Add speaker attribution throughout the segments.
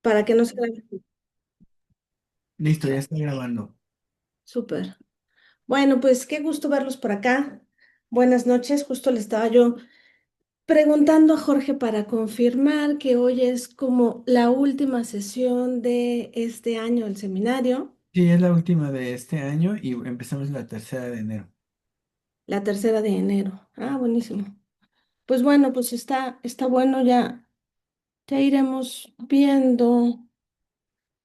Speaker 1: para que no se grabe.
Speaker 2: Listo, ya está grabando.
Speaker 1: Súper. Bueno, pues qué gusto verlos por acá. Buenas noches. Justo le estaba yo preguntando a Jorge para confirmar que hoy es como la última sesión de este año del seminario,
Speaker 2: Sí, es la última de este año y empezamos la tercera de enero.
Speaker 1: la tercera de enero. Ah, buenísimo. Pues bueno, pues está bueno, ya iremos viendo.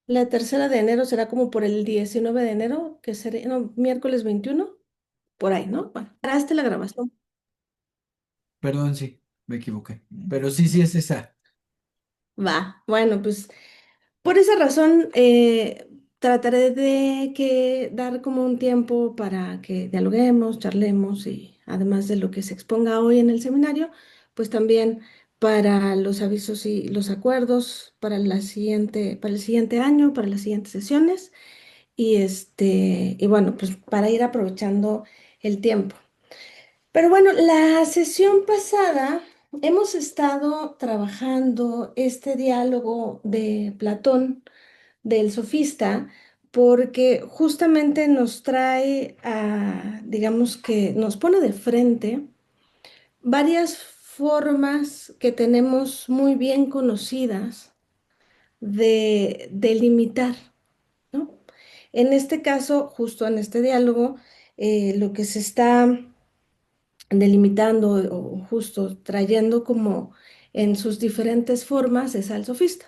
Speaker 1: La tercera de enero será como por el 19 de enero, que sería, no, miércoles 21 por ahí, ¿no? Bueno, paraste la grabación.
Speaker 2: Perdón, sí, me equivoqué. Pero sí, sí es esa.
Speaker 1: Va, bueno, pues por esa razón trataré de dar como un tiempo para que dialoguemos, charlemos y además de lo que se exponga hoy en el seminario, pues también para los avisos y los acuerdos para para el siguiente año, para las siguientes sesiones y bueno, pues para ir aprovechando el tiempo. Pero bueno, la sesión pasada hemos estado trabajando este diálogo de Platón, del sofista, porque justamente nos trae digamos que nos pone de frente varias formas que tenemos muy bien conocidas de limitar, ¿no? En este caso, justo en este diálogo, lo que se está delimitando o justo trayendo como en sus diferentes formas es al sofista.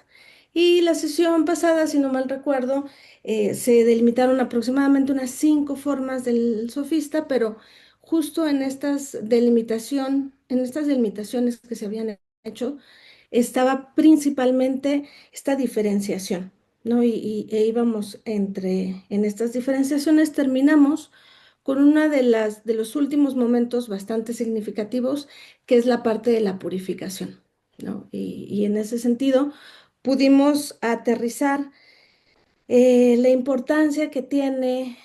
Speaker 1: Y la sesión pasada, si no mal recuerdo, se delimitaron aproximadamente unas 5 formas del sofista, pero justo en estas delimitaciones que se habían hecho, estaba principalmente esta diferenciación, ¿no? E íbamos en estas diferenciaciones, terminamos con una de los últimos momentos bastante significativos, que es la parte de la purificación, ¿no? Y en ese sentido pudimos aterrizar la importancia que tiene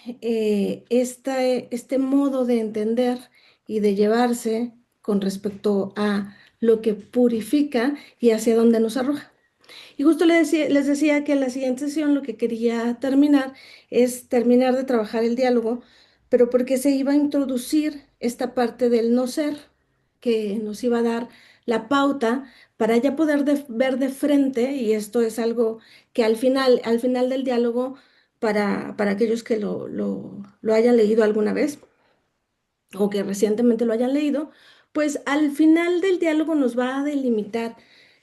Speaker 1: este modo de entender y de llevarse con respecto a lo que purifica y hacia dónde nos arroja. Y justo les decía que en la siguiente sesión lo que quería terminar es terminar de trabajar el diálogo, pero porque se iba a introducir esta parte del no ser que nos iba a dar la pauta para ya poder ver de frente, y esto es algo que al final del diálogo, para aquellos que lo hayan leído alguna vez o que recientemente lo hayan leído, pues al final del diálogo nos va a delimitar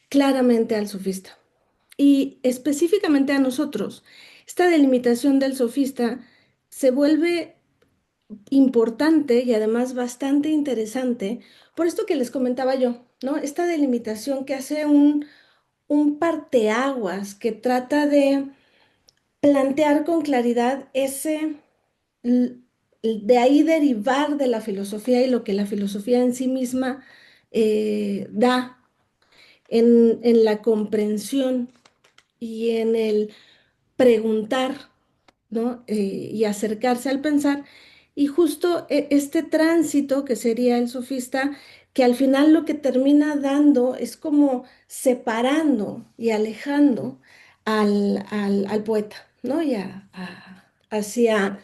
Speaker 1: claramente al sofista y específicamente a nosotros. Esta delimitación del sofista se vuelve importante y además bastante interesante por esto que les comentaba yo, ¿no? Esta delimitación que hace un parteaguas, que trata de plantear con claridad l- de ahí derivar de la filosofía y lo que la filosofía en sí misma da en la comprensión y en el preguntar, ¿no? Y acercarse al pensar. Y justo este tránsito que sería el sofista, que al final lo que termina dando es como separando y alejando al poeta, ¿no? Hacia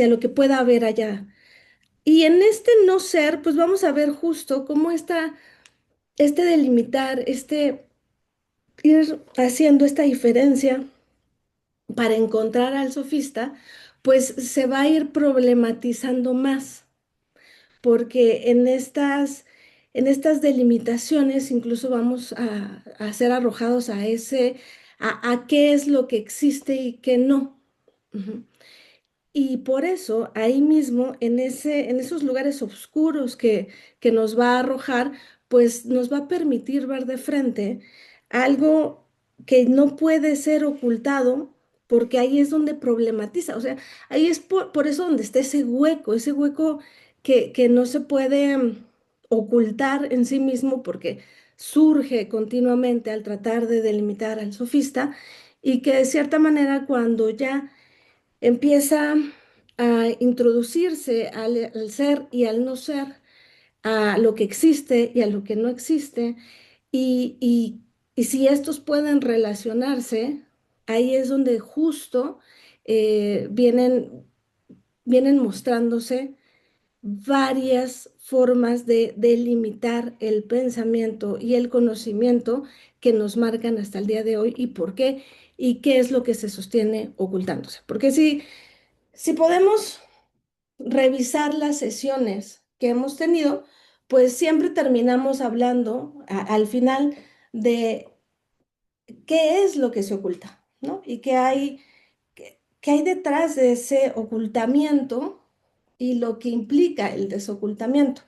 Speaker 1: lo que pueda haber allá. Y en este no ser, pues vamos a ver justo cómo este delimitar, este ir haciendo esta diferencia para encontrar al sofista, pues se va a ir problematizando más, porque en estas delimitaciones incluso vamos a ser arrojados a qué es lo que existe y qué no. Ujú. Y por eso, ahí mismo, en esos lugares oscuros que nos va a arrojar, pues nos va a permitir ver de frente algo que no puede ser ocultado, porque ahí es donde problematiza. O sea, ahí es por eso donde está ese hueco que no se puede ocultar en sí mismo, porque surge continuamente al tratar de delimitar al sofista, y que de cierta manera cuando ya empieza a introducirse al ser y al no ser, a lo que existe y a lo que no existe, y Y si estos pueden relacionarse, ahí es donde justo vienen mostrándose varias formas de delimitar el pensamiento y el conocimiento que nos marcan hasta el día de hoy y por qué y qué es lo que se sostiene ocultándose. Porque si podemos revisar las sesiones que hemos tenido, pues siempre terminamos hablando al final de qué es lo que se oculta, ¿no? Y qué hay detrás de ese ocultamiento y lo que implica el desocultamiento.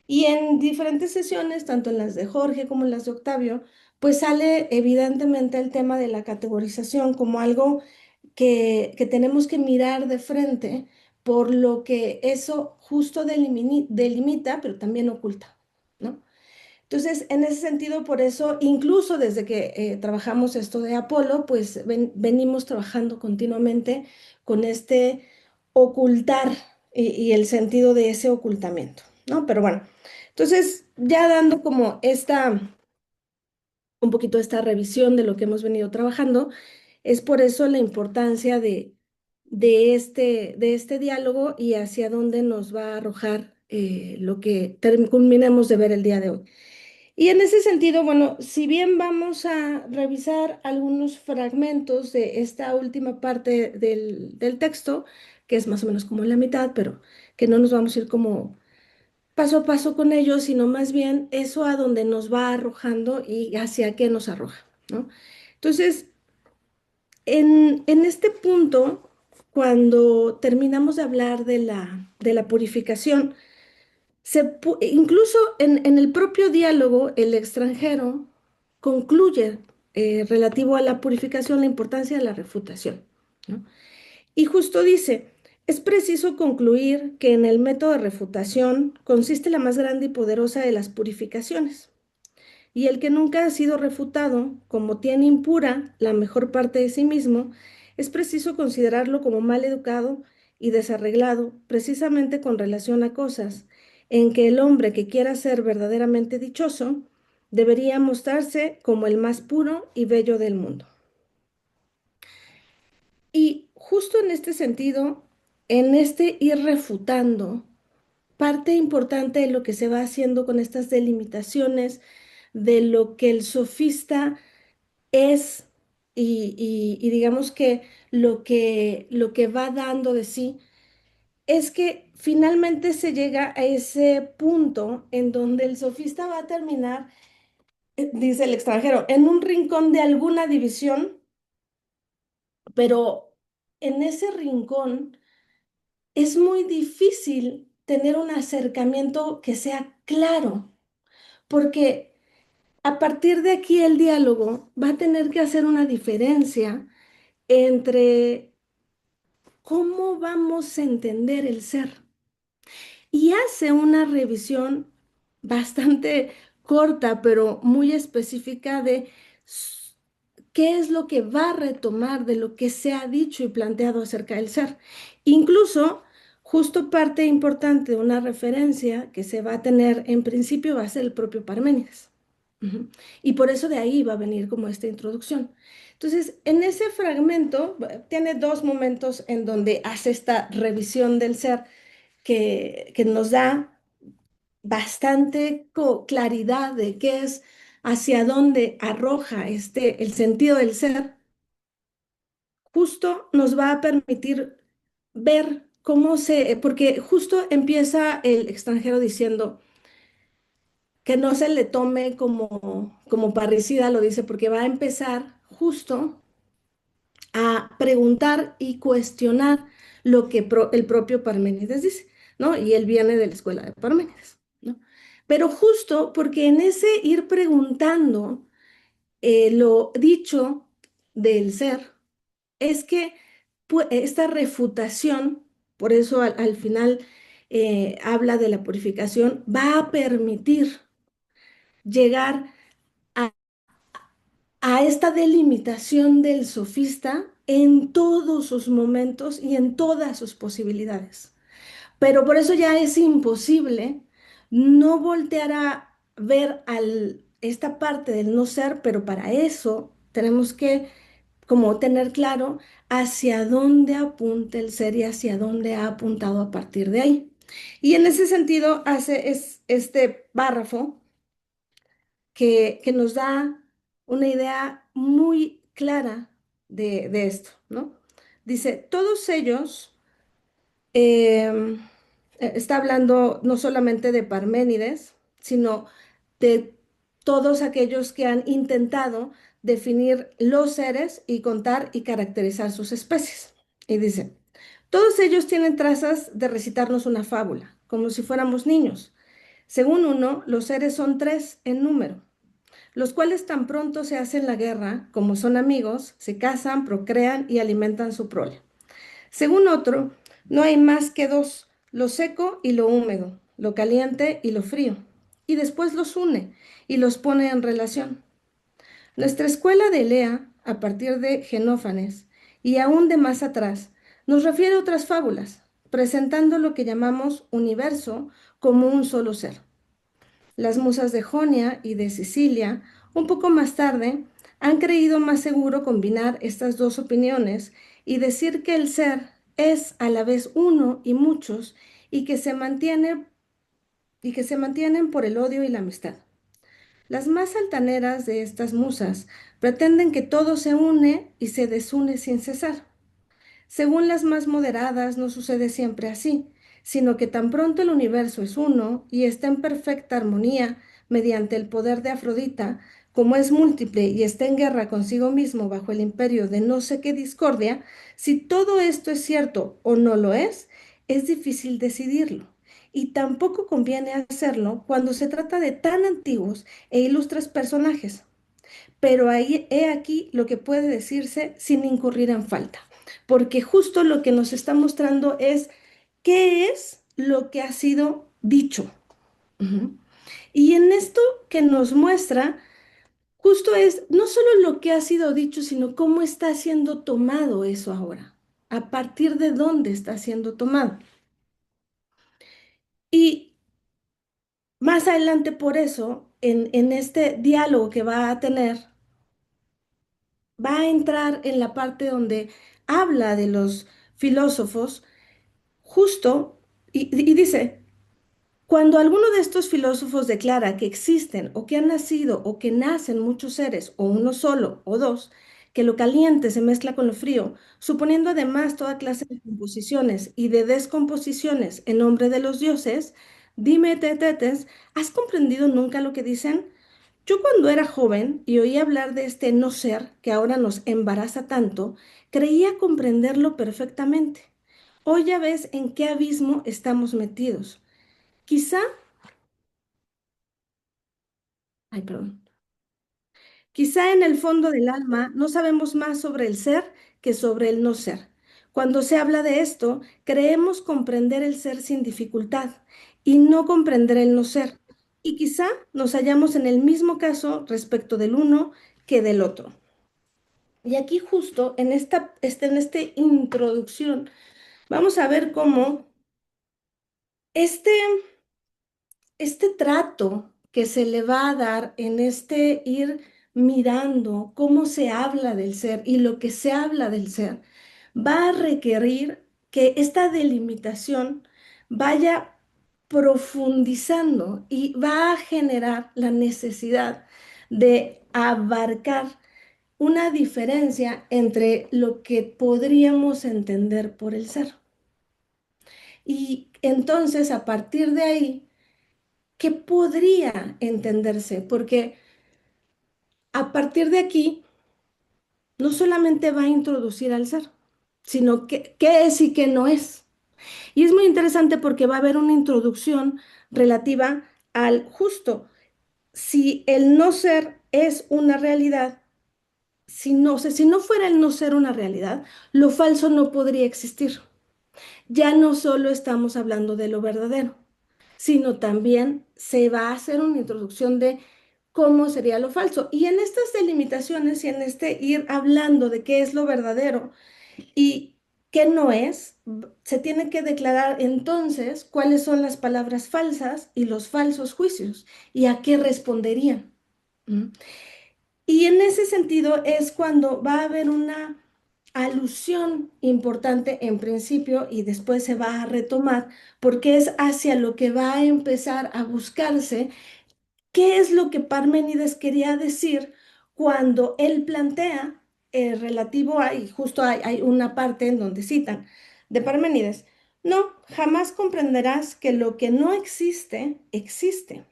Speaker 1: Y en diferentes sesiones, tanto en las de Jorge como en las de Octavio, pues sale evidentemente el tema de la categorización como algo que tenemos que mirar de frente por lo que eso justo delimita, pero también oculta, ¿no? Entonces, en ese sentido, por eso, incluso desde que trabajamos esto de Apolo, pues venimos trabajando continuamente con este ocultar y el sentido de ese ocultamiento, ¿no? Pero bueno, entonces, ya dando como un poquito esta revisión de lo que hemos venido trabajando, es por eso la importancia de este diálogo y hacia dónde nos va a arrojar lo que culminemos de ver el día de hoy. Y en ese sentido, bueno, si bien vamos a revisar algunos fragmentos de esta última parte del texto, que es más o menos como la mitad, pero que no nos vamos a ir como paso a paso con ellos, sino más bien eso a donde nos va arrojando y hacia qué nos arroja, ¿no? Entonces, en este punto, cuando terminamos de hablar de la purificación, incluso en el propio diálogo, el extranjero concluye relativo a la purificación la importancia de la refutación, ¿no? Y justo dice, es preciso concluir que en el método de refutación consiste la más grande y poderosa de las purificaciones. Y el que nunca ha sido refutado, como tiene impura la mejor parte de sí mismo, es preciso considerarlo como mal educado y desarreglado, precisamente con relación a cosas en que el hombre que quiera ser verdaderamente dichoso debería mostrarse como el más puro y bello del mundo. Y justo en este sentido, en este ir refutando, parte importante de lo que se va haciendo con estas delimitaciones de lo que el sofista es y digamos que lo que va dando de sí es que finalmente se llega a ese punto en donde el sofista va a terminar, dice el extranjero, en un rincón de alguna división, pero en ese rincón es muy difícil tener un acercamiento que sea claro, porque a partir de aquí el diálogo va a tener que hacer una diferencia entre cómo vamos a entender el ser. Y hace una revisión bastante corta, pero muy específica de qué es lo que va a retomar de lo que se ha dicho y planteado acerca del ser. Incluso, justo parte importante de una referencia que se va a tener en principio va a ser el propio Parménides. Ujú. Y por eso de ahí va a venir como esta introducción. Entonces, en ese fragmento tiene dos momentos en donde hace esta revisión del ser que nos da bastante claridad de qué es, hacia dónde arroja el sentido del ser, justo nos va a permitir ver porque justo empieza el extranjero diciendo que no se le tome como parricida, lo dice, porque va a empezar justo a preguntar y cuestionar lo que el propio Parménides dice, ¿no? Y él viene de la escuela de Parménides, ¿no? Pero justo porque en ese ir preguntando lo dicho del ser, es que esta refutación, por eso al final habla de la purificación, va a permitir llegar a esta delimitación del sofista en todos sus momentos y en todas sus posibilidades. Pero por eso ya es imposible no voltear a ver al esta parte del no ser, pero para eso tenemos que como tener claro hacia dónde apunta el ser y hacia dónde ha apuntado a partir de ahí. Y en ese sentido hace este párrafo que nos da una idea muy clara de esto, ¿no? Dice, todos ellos, eh, está hablando no solamente de Parménides, sino de todos aquellos que han intentado definir los seres y contar y caracterizar sus especies. Y dice, todos ellos tienen trazas de recitarnos una fábula, como si fuéramos niños. Según uno, los seres son tres en número, los cuales tan pronto se hacen la guerra, como son amigos, se casan, procrean y alimentan su prole. Según otro, no hay más que dos, lo seco y lo húmedo, lo caliente y lo frío, y después los une y los pone en relación. Nuestra escuela de Elea, a partir de Genófanes y aún de más atrás, nos refiere a otras fábulas, presentando lo que llamamos universo como un solo ser. Las musas de Jonia y de Sicilia, un poco más tarde, han creído más seguro combinar estas dos opiniones y decir que el ser es a la vez uno y muchos y que se mantienen por el odio y la amistad. Las más altaneras de estas musas pretenden que todo se une y se desune sin cesar. Según las más moderadas, no sucede siempre así, sino que tan pronto el universo es uno y está en perfecta armonía mediante el poder de Afrodita, como es múltiple y está en guerra consigo mismo bajo el imperio de no sé qué discordia, si todo esto es cierto o no lo es difícil decidirlo. Y tampoco conviene hacerlo cuando se trata de tan antiguos e ilustres personajes. Pero ahí he aquí lo que puede decirse sin incurrir en falta, porque justo lo que nos está mostrando es qué es lo que ha sido dicho. Ujú. Y en esto que nos muestra, justo es no solo lo que ha sido dicho, sino cómo está siendo tomado eso ahora, a partir de dónde está siendo tomado. Y más adelante por eso, en este diálogo que va a tener, va a entrar en la parte donde habla de los filósofos, justo, y dice, cuando alguno de estos filósofos declara que existen o que han nacido o que nacen muchos seres, o uno solo o dos, que lo caliente se mezcla con lo frío, suponiendo además toda clase de composiciones y de descomposiciones en nombre de los dioses, dime, Tetetes, ¿has comprendido nunca lo que dicen? Yo cuando era joven y oí hablar de este no ser que ahora nos embaraza tanto, creía comprenderlo perfectamente. Hoy ya ves en qué abismo estamos metidos. Quizá, ay, perdón, quizá en el fondo del alma no sabemos más sobre el ser que sobre el no ser. Cuando se habla de esto, creemos comprender el ser sin dificultad y no comprender el no ser. Y quizá nos hallamos en el mismo caso respecto del uno que del otro. Y aquí justo en esta introducción vamos a ver cómo este, este trato que se le va a dar en este ir mirando cómo se habla del ser y lo que se habla del ser, va a requerir que esta delimitación vaya profundizando y va a generar la necesidad de abarcar una diferencia entre lo que podríamos entender por el ser. Y entonces, a partir de ahí, ¿qué podría entenderse? Porque a partir de aquí, no solamente va a introducir al ser, sino que, qué es y qué no es. Y es muy interesante porque va a haber una introducción relativa al justo. Si el no ser es una realidad, si no fuera el no ser una realidad, lo falso no podría existir. Ya no solo estamos hablando de lo verdadero, sino también se va a hacer una introducción de cómo sería lo falso. Y en estas delimitaciones y en este ir hablando de qué es lo verdadero y qué no es, se tiene que declarar entonces cuáles son las palabras falsas y los falsos juicios y a qué responderían. ¿Mm? Y en ese sentido es cuando va a haber una alusión importante en principio y después se va a retomar, porque es hacia lo que va a empezar a buscarse qué es lo que Parménides quería decir cuando él plantea relativo a, y justo hay una parte en donde citan de Parménides, no, jamás comprenderás que lo que no existe, existe.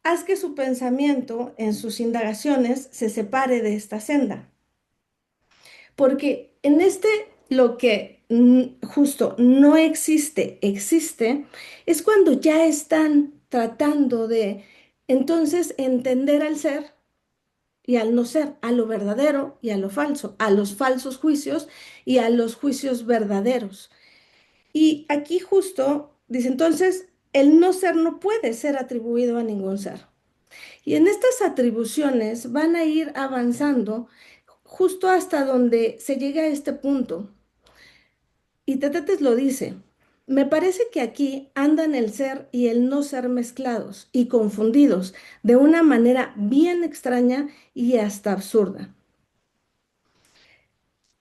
Speaker 1: Haz que su pensamiento en sus indagaciones se separe de esta senda. Porque en este lo que justo no existe, existe, es cuando ya están tratando de entonces entender al ser y al no ser, a lo verdadero y a lo falso, a los falsos juicios y a los juicios verdaderos. Y aquí justo dice entonces, el no ser no puede ser atribuido a ningún ser. Y en estas atribuciones van a ir avanzando justo hasta donde se llega a este punto. Y Tetetes lo dice, me parece que aquí andan el ser y el no ser mezclados y confundidos de una manera bien extraña y hasta absurda.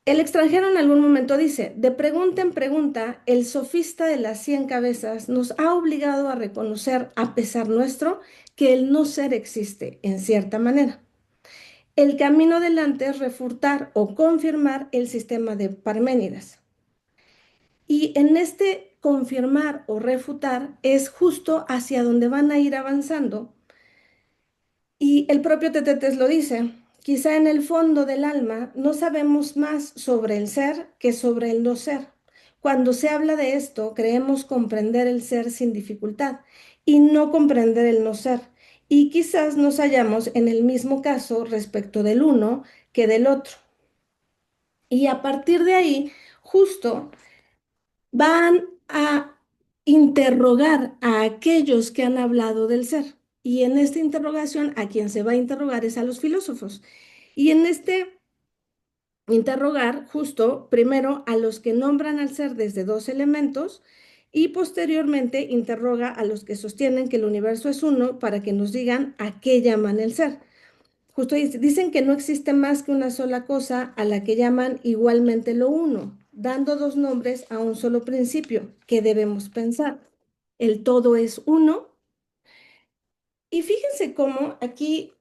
Speaker 1: El extranjero en algún momento dice, de pregunta en pregunta, el sofista de las 100 cabezas nos ha obligado a reconocer, a pesar nuestro, que el no ser existe en cierta manera. El camino adelante es refutar o confirmar el sistema de Parménides. Y en este confirmar o refutar es justo hacia donde van a ir avanzando. Y el propio Tetetes lo dice, quizá en el fondo del alma no sabemos más sobre el ser que sobre el no ser. Cuando se habla de esto, creemos comprender el ser sin dificultad y no comprender el no ser. Y quizás nos hallamos en el mismo caso respecto del uno que del otro. Y a partir de ahí, justo van a interrogar a aquellos que han hablado del ser. Y en esta interrogación, a quien se va a interrogar es a los filósofos. Y en este interrogar, justo, primero a los que nombran al ser desde dos elementos y posteriormente interroga a los que sostienen que el universo es uno para que nos digan a qué llaman el ser. Justo dicen que no existe más que una sola cosa a la que llaman igualmente lo uno, dando dos nombres a un solo principio que debemos pensar. El todo es uno. Y fíjense cómo aquí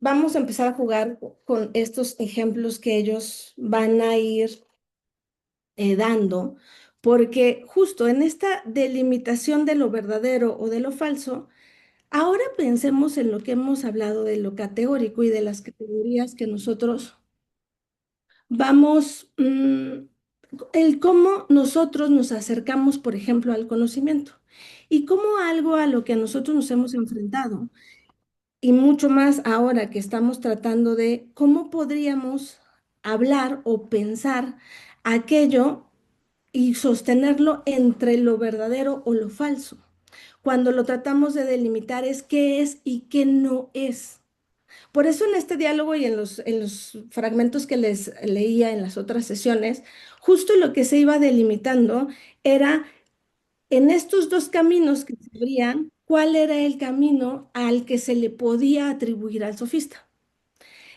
Speaker 1: vamos a empezar a jugar con estos ejemplos que ellos van a ir dando, porque justo en esta delimitación de lo verdadero o de lo falso, ahora pensemos en lo que hemos hablado de lo categórico y de las categorías que nosotros vamos, el cómo nosotros nos acercamos, por ejemplo, al conocimiento y cómo algo a lo que nosotros nos hemos enfrentado y mucho más ahora que estamos tratando de cómo podríamos hablar o pensar aquello y sostenerlo entre lo verdadero o lo falso. Cuando lo tratamos de delimitar es qué es y qué no es. Por eso en este diálogo y en los fragmentos que les leía en las otras sesiones, justo lo que se iba delimitando era en estos dos caminos que se abrían, cuál era el camino al que se le podía atribuir al sofista.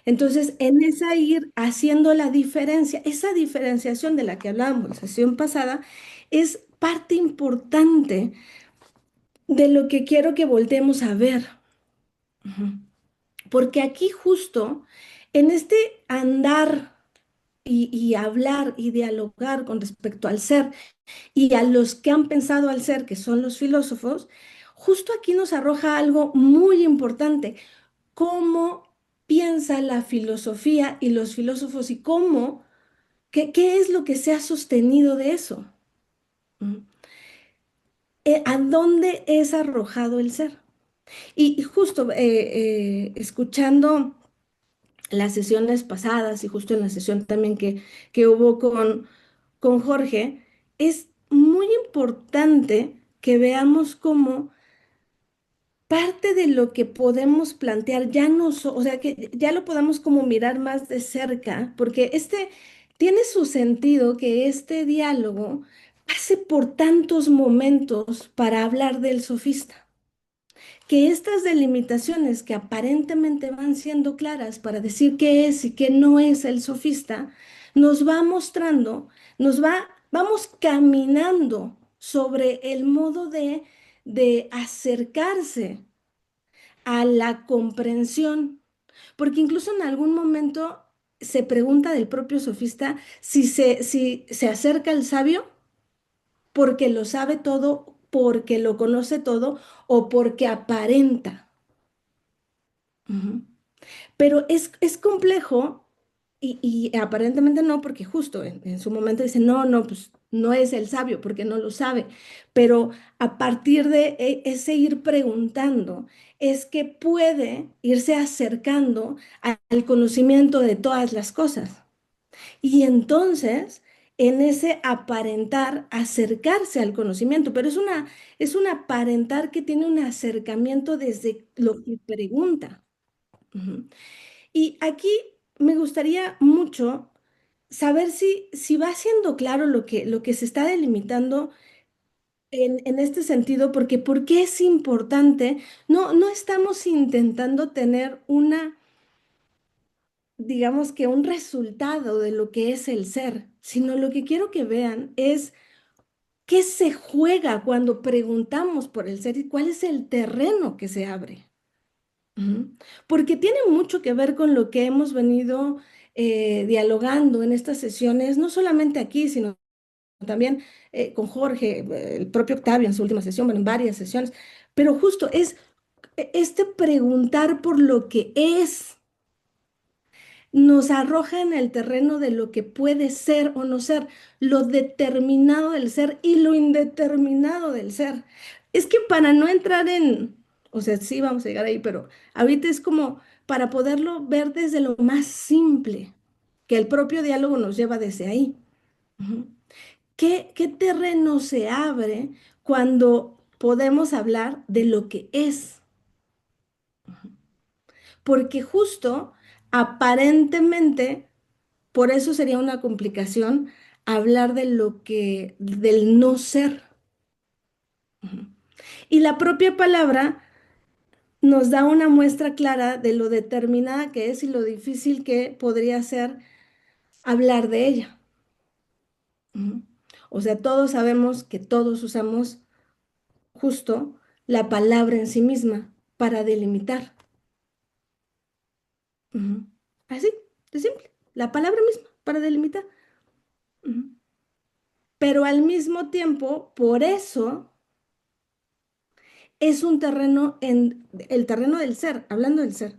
Speaker 1: Entonces, en esa ir haciendo la diferencia, esa diferenciación de la que hablábamos la sesión pasada, es parte importante de lo que quiero que volteemos a ver. Ujú. Porque aquí justo, en este andar y hablar y dialogar con respecto al ser y a los que han pensado al ser, que son los filósofos, justo aquí nos arroja algo muy importante, cómo piensa la filosofía y los filósofos y cómo, qué es lo que se ha sostenido de eso. ¿Mm? ¿A dónde es arrojado el ser? Y justo escuchando las sesiones pasadas y justo en la sesión también que hubo con Jorge, es muy importante que veamos cómo parte de lo que podemos plantear ya no, o sea, que ya lo podamos como mirar más de cerca, porque este tiene su sentido que este diálogo pase por tantos momentos para hablar del sofista. Que estas delimitaciones que aparentemente van siendo claras para decir qué es y qué no es el sofista, nos va mostrando, vamos caminando sobre el modo de acercarse a la comprensión, porque incluso en algún momento se pregunta del propio sofista si se acerca al sabio porque lo sabe todo, porque lo conoce todo o porque aparenta. Ujú. Pero es complejo y aparentemente no, porque justo en su momento dice, no, no, pues no es el sabio porque no lo sabe. Pero a partir de ese ir preguntando, es que puede irse acercando al conocimiento de todas las cosas. Y entonces, en ese aparentar, acercarse al conocimiento, pero es un aparentar que tiene un acercamiento desde lo que pregunta. Ujú. Y aquí me gustaría mucho saber si va siendo claro lo que se está delimitando en este sentido, porque ¿por qué es importante? No, no estamos intentando tener digamos que un resultado de lo que es el ser, sino lo que quiero que vean es qué se juega cuando preguntamos por el ser y cuál es el terreno que se abre. Ujú. Porque tiene mucho que ver con lo que hemos venido dialogando en estas sesiones, no solamente aquí, sino también con Jorge, el propio Octavio en su última sesión, bueno, en varias sesiones, pero justo es este preguntar por lo que es, nos arroja en el terreno de lo que puede ser o no ser, lo determinado del ser y lo indeterminado del ser. Es que para no entrar o sea, sí vamos a llegar ahí, pero ahorita es como para poderlo ver desde lo más simple, que el propio diálogo nos lleva desde ahí. Ujú. ¿Qué terreno se abre cuando podemos hablar de lo que es? Porque justo aparentemente por eso sería una complicación hablar de del no ser. Ujú. Y la propia palabra nos da una muestra clara de lo determinada que es y lo difícil que podría ser hablar de ella. Ujú. O sea, todos sabemos que todos usamos justo la palabra en sí misma para delimitar. Ujú. Así, de simple. La palabra misma para delimitar. Ujú. Pero al mismo tiempo, por eso es un terreno el terreno del ser, hablando del ser,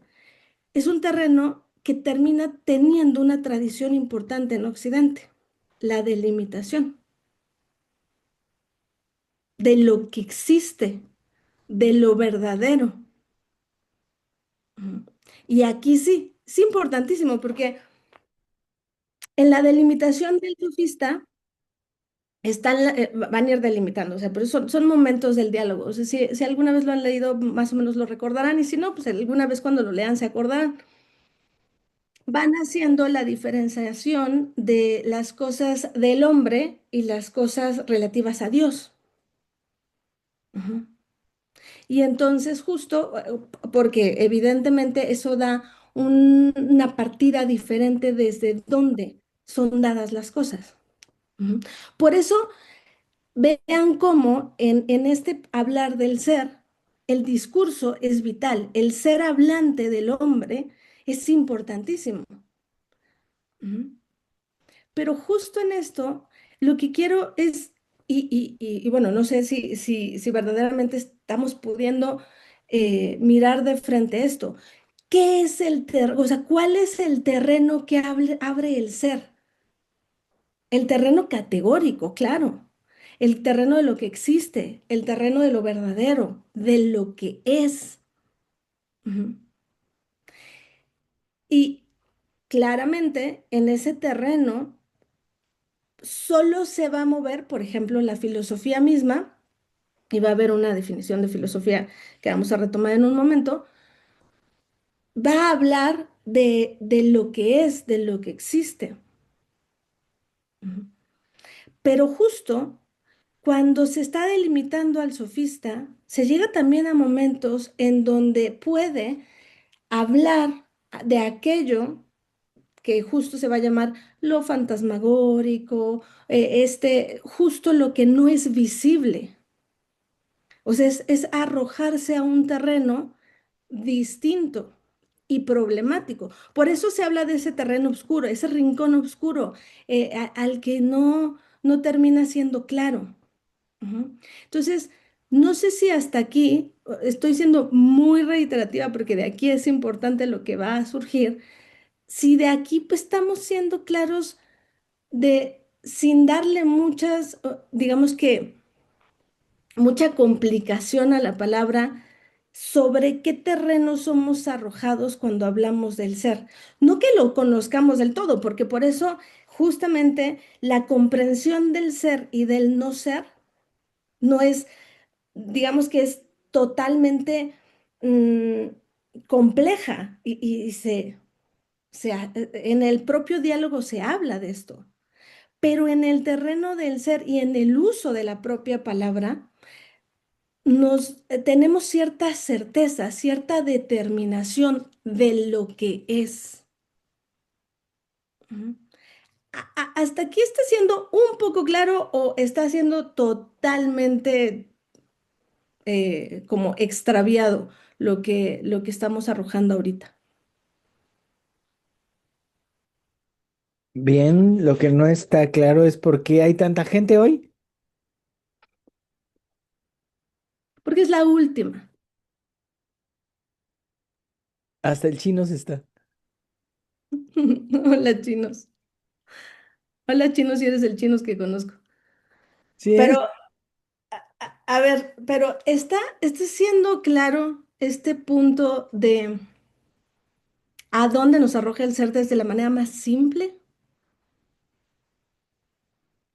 Speaker 1: es un terreno que termina teniendo una tradición importante en Occidente, la delimitación de lo que existe, de lo verdadero. Ujú. Y aquí sí, es importantísimo porque en la delimitación del sofista van a ir delimitando, o sea, pero son momentos del diálogo. O sea, si alguna vez lo han leído, más o menos lo recordarán, y si no, pues alguna vez cuando lo lean se acordarán. Van haciendo la diferenciación de las cosas del hombre y las cosas relativas a Dios. Ujú. Y entonces justo porque evidentemente eso da una partida diferente desde donde son dadas las cosas. Ujú. Por eso vean cómo en este hablar del ser, el discurso es vital, el ser hablante del hombre es importantísimo. Ujú. Pero justo en esto, lo que quiero es, y bueno, no sé si verdaderamente estamos pudiendo mirar de frente esto. ¿Qué es o sea, cuál es el terreno que abre el ser? El terreno categórico, claro. El terreno de lo que existe, el terreno de lo verdadero, de lo que es. Ujú. Y claramente en ese terreno solo se va a mover, por ejemplo, la filosofía misma, y va a haber una definición de filosofía que vamos a retomar en un momento, va a hablar de lo que es, de lo que existe. Ujú. Pero justo Cuando se está delimitando al sofista, se llega también a momentos en donde puede hablar de aquello que justo se va a llamar lo fantasmagórico, justo lo que no es visible. O sea, es arrojarse a un terreno distinto y problemático. Por eso se habla de ese terreno oscuro, ese rincón oscuro, al que no termina siendo claro. Ujú. Entonces, no sé si hasta aquí estoy siendo muy reiterativa porque de aquí es importante lo que va a surgir. Si de aquí pues estamos siendo claros de sin darle muchas, digamos que mucha complicación a la palabra sobre qué terreno somos arrojados cuando hablamos del ser. No que lo conozcamos del todo, porque por eso justamente la comprensión del ser y del no ser no es, digamos que es totalmente mm, compleja y en el propio diálogo se habla de esto, pero en el terreno del ser y en el uso de la propia palabra, tenemos cierta certeza, cierta determinación de lo que es. Ujú. ¿Hasta aquí está siendo un poco claro o está siendo totalmente como extraviado lo que estamos arrojando ahorita?
Speaker 3: Bien, lo que no está claro es por qué hay tanta gente hoy.
Speaker 1: Porque es la última.
Speaker 3: Hasta el chino se está.
Speaker 1: Hola, chinos. Hola, chinos, si eres el chinos que conozco.
Speaker 3: Sí
Speaker 1: Pero,
Speaker 3: es.
Speaker 1: a ver, pero está siendo claro este punto de a dónde nos arroja el ser desde la manera más simple,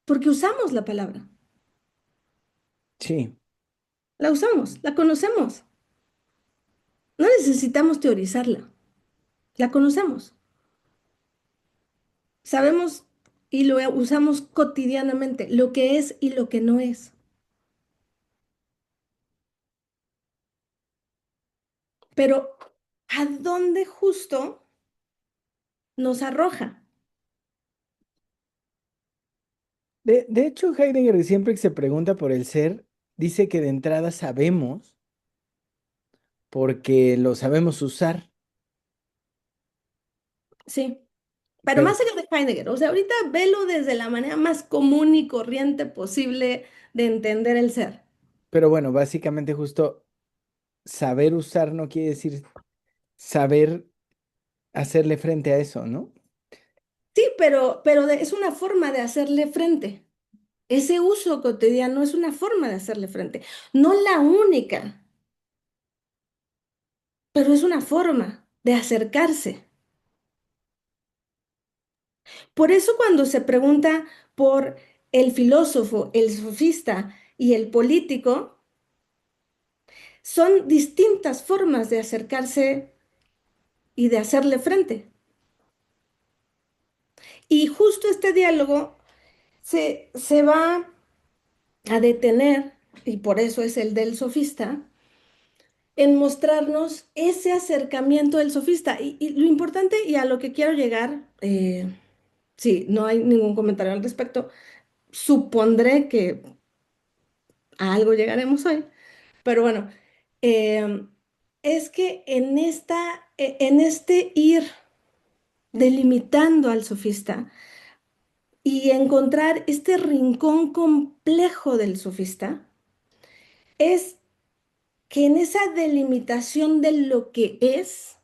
Speaker 1: porque usamos la palabra,
Speaker 3: Sí.
Speaker 1: la usamos, la conocemos. No necesitamos teorizarla, la conocemos. Sabemos y lo usamos cotidianamente, lo que es y lo que no es. Pero, ¿a dónde justo nos arroja?
Speaker 3: De hecho, Heidegger siempre que se pregunta por el ser, dice que de entrada sabemos porque lo sabemos usar.
Speaker 1: Sí. Pero
Speaker 3: Pero,
Speaker 1: más allá de Heidegger, o sea, ahorita velo desde la manera más común y corriente posible de entender el ser.
Speaker 3: pero bueno, básicamente justo saber usar no quiere decir saber hacerle frente a eso, ¿no?
Speaker 1: Sí, pero es una forma de hacerle frente. Ese uso cotidiano es una forma de hacerle frente. No la única, pero es una forma de acercarse. Por eso cuando se pregunta por el filósofo, el sofista y el político, son distintas formas de acercarse y de hacerle frente. Y justo este diálogo se va a detener, y por eso es el del sofista, en mostrarnos ese acercamiento del sofista. Y lo importante y a lo que quiero llegar, sí, no hay ningún comentario al respecto, supondré que a algo llegaremos hoy, pero bueno, eh, es que en este ir delimitando al sofista y encontrar este rincón complejo del sofista, es que en esa delimitación de lo que es,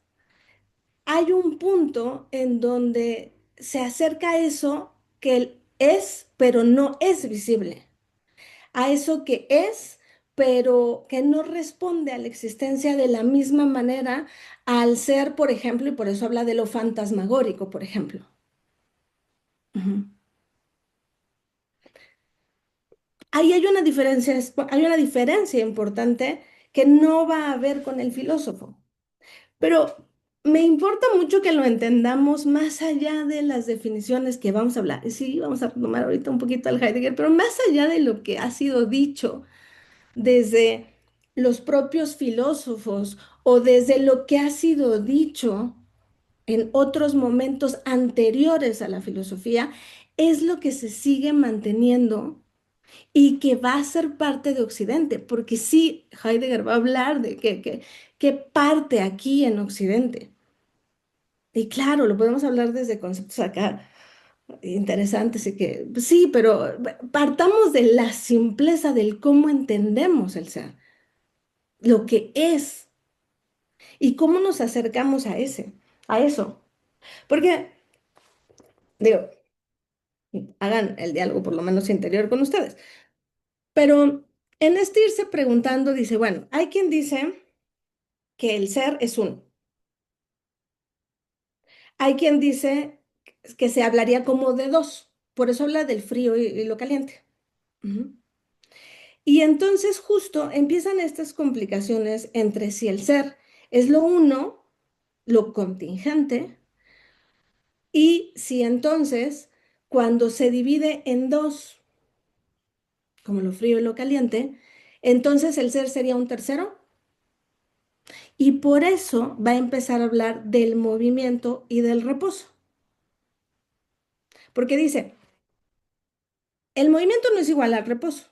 Speaker 1: hay un punto en donde se acerca a eso que es, pero no es visible, a eso que es, pero que no responde a la existencia de la misma manera al ser, por ejemplo, y por eso habla de lo fantasmagórico, por ejemplo. Ujú. Ahí hay una diferencia importante que no va a haber con el filósofo. Pero Me importa mucho que lo entendamos más allá de las definiciones que vamos a hablar. Sí, vamos a retomar ahorita un poquito al Heidegger, pero más allá de lo que ha sido dicho desde los propios filósofos o desde lo que ha sido dicho en otros momentos anteriores a la filosofía, es lo que se sigue manteniendo y que va a ser parte de Occidente, porque sí, Heidegger va a hablar de qué parte aquí en Occidente. Y claro, lo podemos hablar desde conceptos acá interesantes y que pues sí, pero partamos de la simpleza del cómo entendemos el ser, lo que es y cómo nos acercamos a eso. Porque, digo, hagan el diálogo por lo menos interior con ustedes. Pero en este irse preguntando, dice, bueno, hay quien dice que el ser es uno. Hay quien dice que se hablaría como de dos. Por eso habla del frío y lo caliente. Ujú. Y entonces justo empiezan estas complicaciones entre si el ser es lo uno, lo contingente, y si entonces cuando se divide en dos, como lo frío y lo caliente, entonces el ser sería un tercero. Y por eso va a empezar a hablar del movimiento y del reposo. Porque dice, el movimiento no es igual al reposo.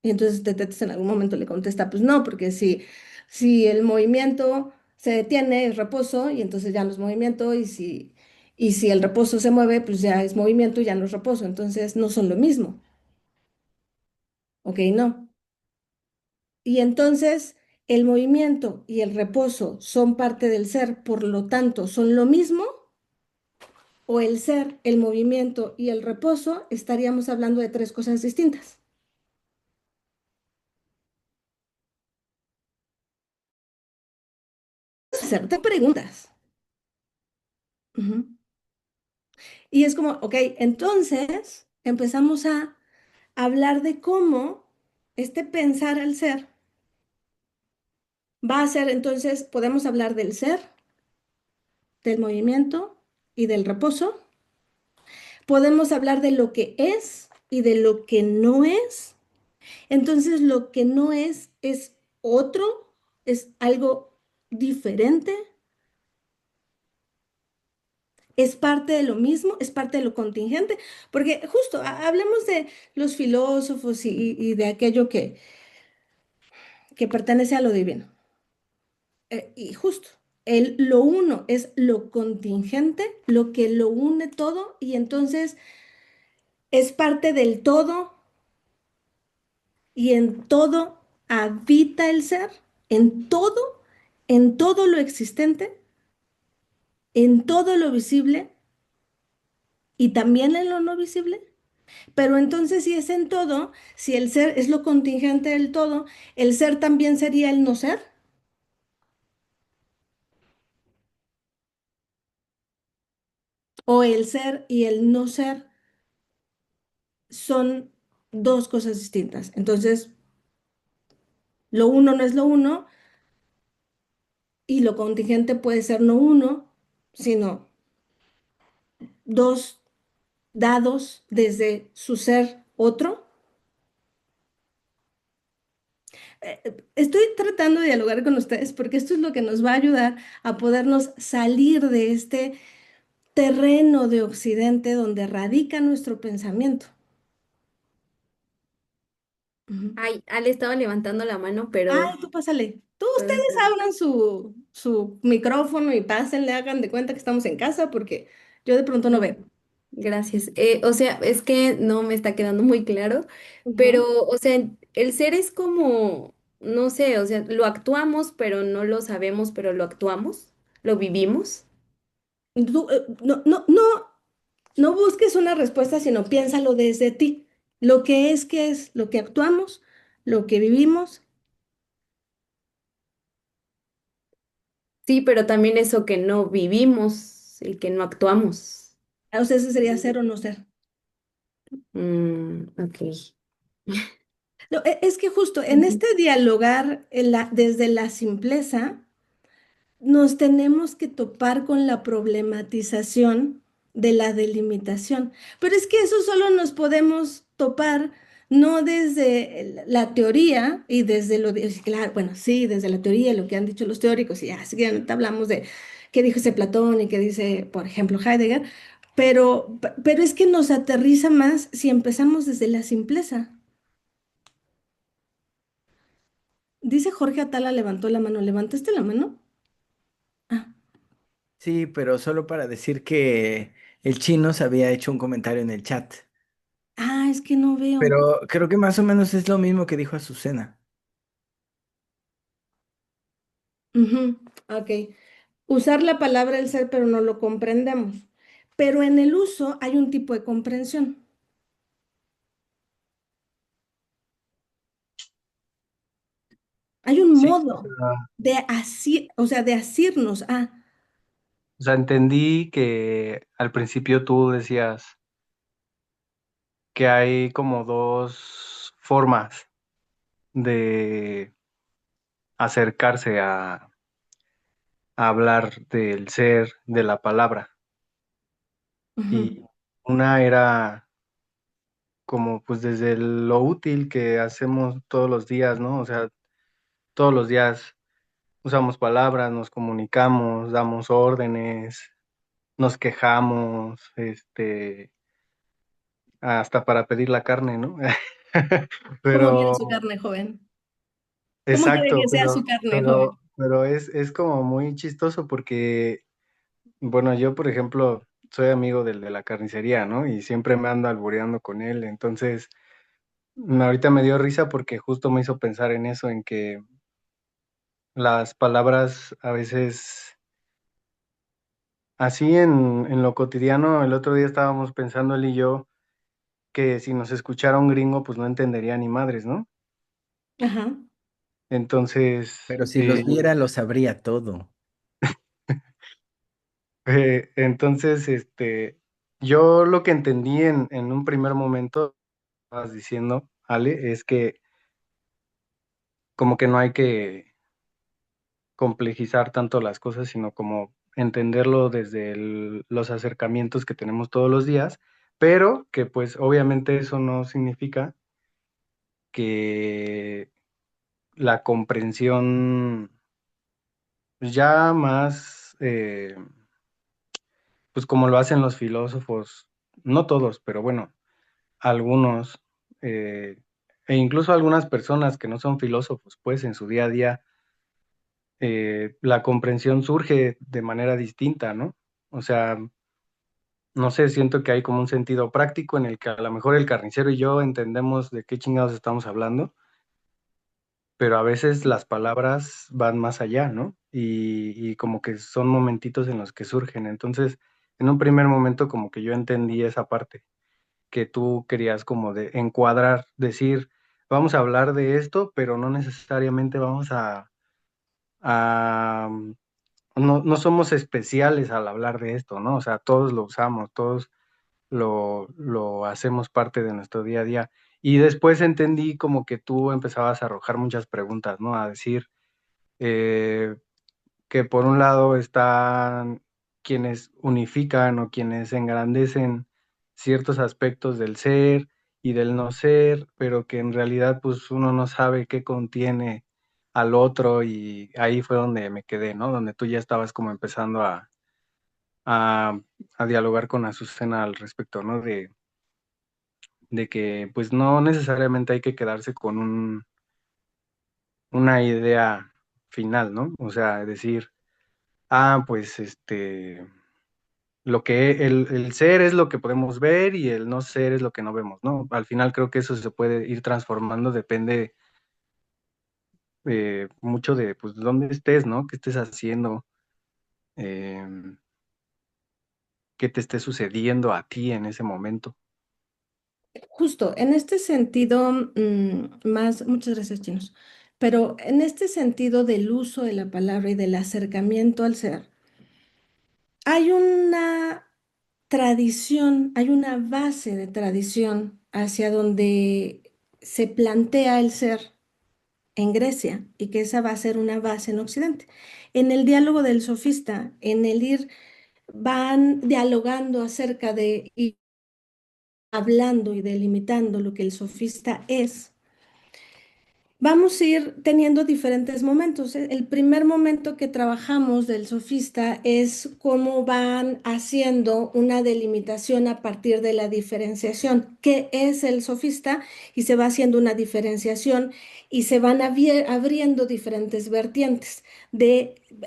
Speaker 1: Y entonces Tetetes en algún momento le contesta, pues no, porque si el movimiento se detiene, es reposo, y entonces ya no es movimiento, y si el reposo se mueve, pues ya es movimiento y ya no es reposo. Entonces no son lo mismo. Ok, no. Y entonces el movimiento y el reposo son parte del ser, por lo tanto, son lo mismo. O el ser, el movimiento y el reposo, estaríamos hablando de tres cosas distintas. Hacerte preguntas. Ujú. Y es como, ok, entonces empezamos a hablar de cómo este pensar al ser va a ser, entonces podemos hablar del ser, del movimiento y del reposo. Podemos hablar de lo que es y de lo que no es. Entonces, lo que no es otro, es algo diferente, es parte de lo mismo, es parte de lo contingente, porque justo hablemos de los filósofos y de aquello que pertenece a lo divino. Y justo, lo uno es lo contingente, lo que lo une todo, y entonces es parte del todo, y en todo habita el ser, en todo lo existente, en todo lo visible y también en lo no visible. Pero entonces, si es en todo, si el ser es lo contingente del todo, el ser también sería el no ser, o el ser y el no ser son dos cosas distintas. Entonces, lo uno no es lo uno y lo contingente puede ser no uno, sino dos dados desde su ser otro. Estoy tratando de dialogar con ustedes porque esto es lo que nos va a ayudar a podernos salir de este terreno de Occidente donde radica nuestro pensamiento. Ujú.
Speaker 4: Ay, Ale estaba levantando la mano,
Speaker 1: Ay, tú pásale. Tú,
Speaker 4: pero
Speaker 1: ustedes abran su micrófono y pásenle, hagan de cuenta que estamos en casa porque yo de pronto no
Speaker 4: sí,
Speaker 1: veo.
Speaker 4: gracias. O sea, es que no me está quedando muy claro,
Speaker 1: Ujú.
Speaker 4: pero, o sea, el ser es como, no sé, o sea, lo actuamos, pero no lo sabemos, pero lo actuamos, lo vivimos.
Speaker 1: No busques una respuesta, sino piénsalo desde ti. Lo que es, lo que actuamos, lo que vivimos.
Speaker 4: Sí, pero también eso que no vivimos y que no actuamos.
Speaker 1: O sea, ese sería ser o no ser.
Speaker 4: Ok.
Speaker 1: No, es que justo en
Speaker 4: Ujú.
Speaker 1: este dialogar desde la simpleza, nos tenemos que topar con la problematización de la delimitación. Pero es que eso solo nos podemos topar no desde la teoría y desde claro, bueno, sí, desde la teoría, lo que han dicho los teóricos, y así que ahorita hablamos de qué dijo ese Platón y qué dice, por ejemplo, Heidegger, pero es que nos aterriza más si empezamos desde la simpleza. Dice Jorge Atala, levantó la mano. ¿Levantaste la mano? Ah,
Speaker 3: Sí, pero solo para decir que el chino se había hecho un comentario en el chat.
Speaker 1: es que no veo.
Speaker 3: Pero creo que más o menos es lo mismo que dijo Azucena.
Speaker 1: Ujú, ok. Usar la palabra el ser, pero no lo comprendemos. Pero en el uso hay un tipo de comprensión. Hay un
Speaker 5: Sí,
Speaker 1: modo de así, o sea, de asirnos a.
Speaker 5: o sea, entendí que al principio tú decías que hay como dos formas de acercarse a hablar del ser, de la palabra. Y
Speaker 1: Ujú,
Speaker 5: una era como pues desde lo útil que hacemos todos los días, ¿no? O sea, todos los días usamos palabras, nos comunicamos, damos órdenes, nos quejamos, hasta para pedir la carne, ¿no?
Speaker 1: ¿Cómo quiere su
Speaker 5: Pero,
Speaker 1: carne, joven? ¿Cómo quiere
Speaker 5: exacto,
Speaker 1: que sea su carne, joven?
Speaker 5: pero es como muy chistoso porque, bueno, yo, por ejemplo, soy amigo del de la carnicería, ¿no? Y siempre me ando albureando con él, entonces, ahorita me dio risa porque justo me hizo pensar en eso, en que las palabras a veces, así en lo cotidiano, el otro día estábamos pensando él y yo que si nos escuchara un gringo, pues no entendería ni madres, ¿no?
Speaker 1: Ajá.
Speaker 5: Entonces,
Speaker 3: Pero si los viera, lo sabría todo.
Speaker 5: entonces, yo lo que entendí en un primer momento, estabas diciendo, Ale, es que como que no hay que complejizar tanto las cosas, sino como entenderlo desde los acercamientos que tenemos todos los días, pero que pues obviamente eso no significa que la comprensión ya más, pues como lo hacen los filósofos, no todos, pero bueno, algunos, e incluso algunas personas que no son filósofos, pues en su día a día, la comprensión surge de manera distinta, ¿no? O sea, no sé, siento que hay como un sentido práctico en el que a lo mejor el carnicero y yo entendemos de qué chingados estamos hablando, pero a veces las palabras van más allá, ¿no? Y como que son momentitos en los que surgen. Entonces, en un primer momento como que yo entendí esa parte que tú querías como de encuadrar, decir, vamos a hablar de esto, pero no necesariamente vamos a no somos especiales al hablar de esto, ¿no? O sea, todos lo usamos, todos lo hacemos parte de nuestro día a día. Y después entendí como que tú empezabas a arrojar muchas preguntas, ¿no? A decir eh, que por un lado están quienes unifican o quienes engrandecen ciertos aspectos del ser y del no ser, pero que en realidad pues uno no sabe qué contiene al otro y ahí fue donde me quedé, ¿no? Donde tú ya estabas como empezando a, a dialogar con Azucena al respecto, ¿no? De que pues no necesariamente hay que quedarse con una idea final, ¿no? O sea, decir, pues lo que el ser es lo que podemos ver y el no ser es lo que no vemos, ¿no? Al final creo que eso se puede ir transformando, depende mucho de pues dónde estés, ¿no? ¿Qué estés haciendo? Em, ¿Qué te esté sucediendo a ti en ese momento?
Speaker 1: Justo, en este sentido, muchas gracias, chinos, pero en este sentido del uso de la palabra y del acercamiento al ser, hay una tradición, hay una base de tradición hacia donde se plantea el ser. en Grecia y que esa va a ser una base en Occidente. En el diálogo del sofista, en el ir, van dialogando acerca de y hablando y delimitando lo que el sofista es. Vamos a ir teniendo diferentes momentos. El primer momento que trabajamos del sofista es cómo van haciendo una delimitación a partir de la diferenciación. ¿Qué es el sofista? Y se va haciendo una diferenciación y se van abriendo diferentes vertientes.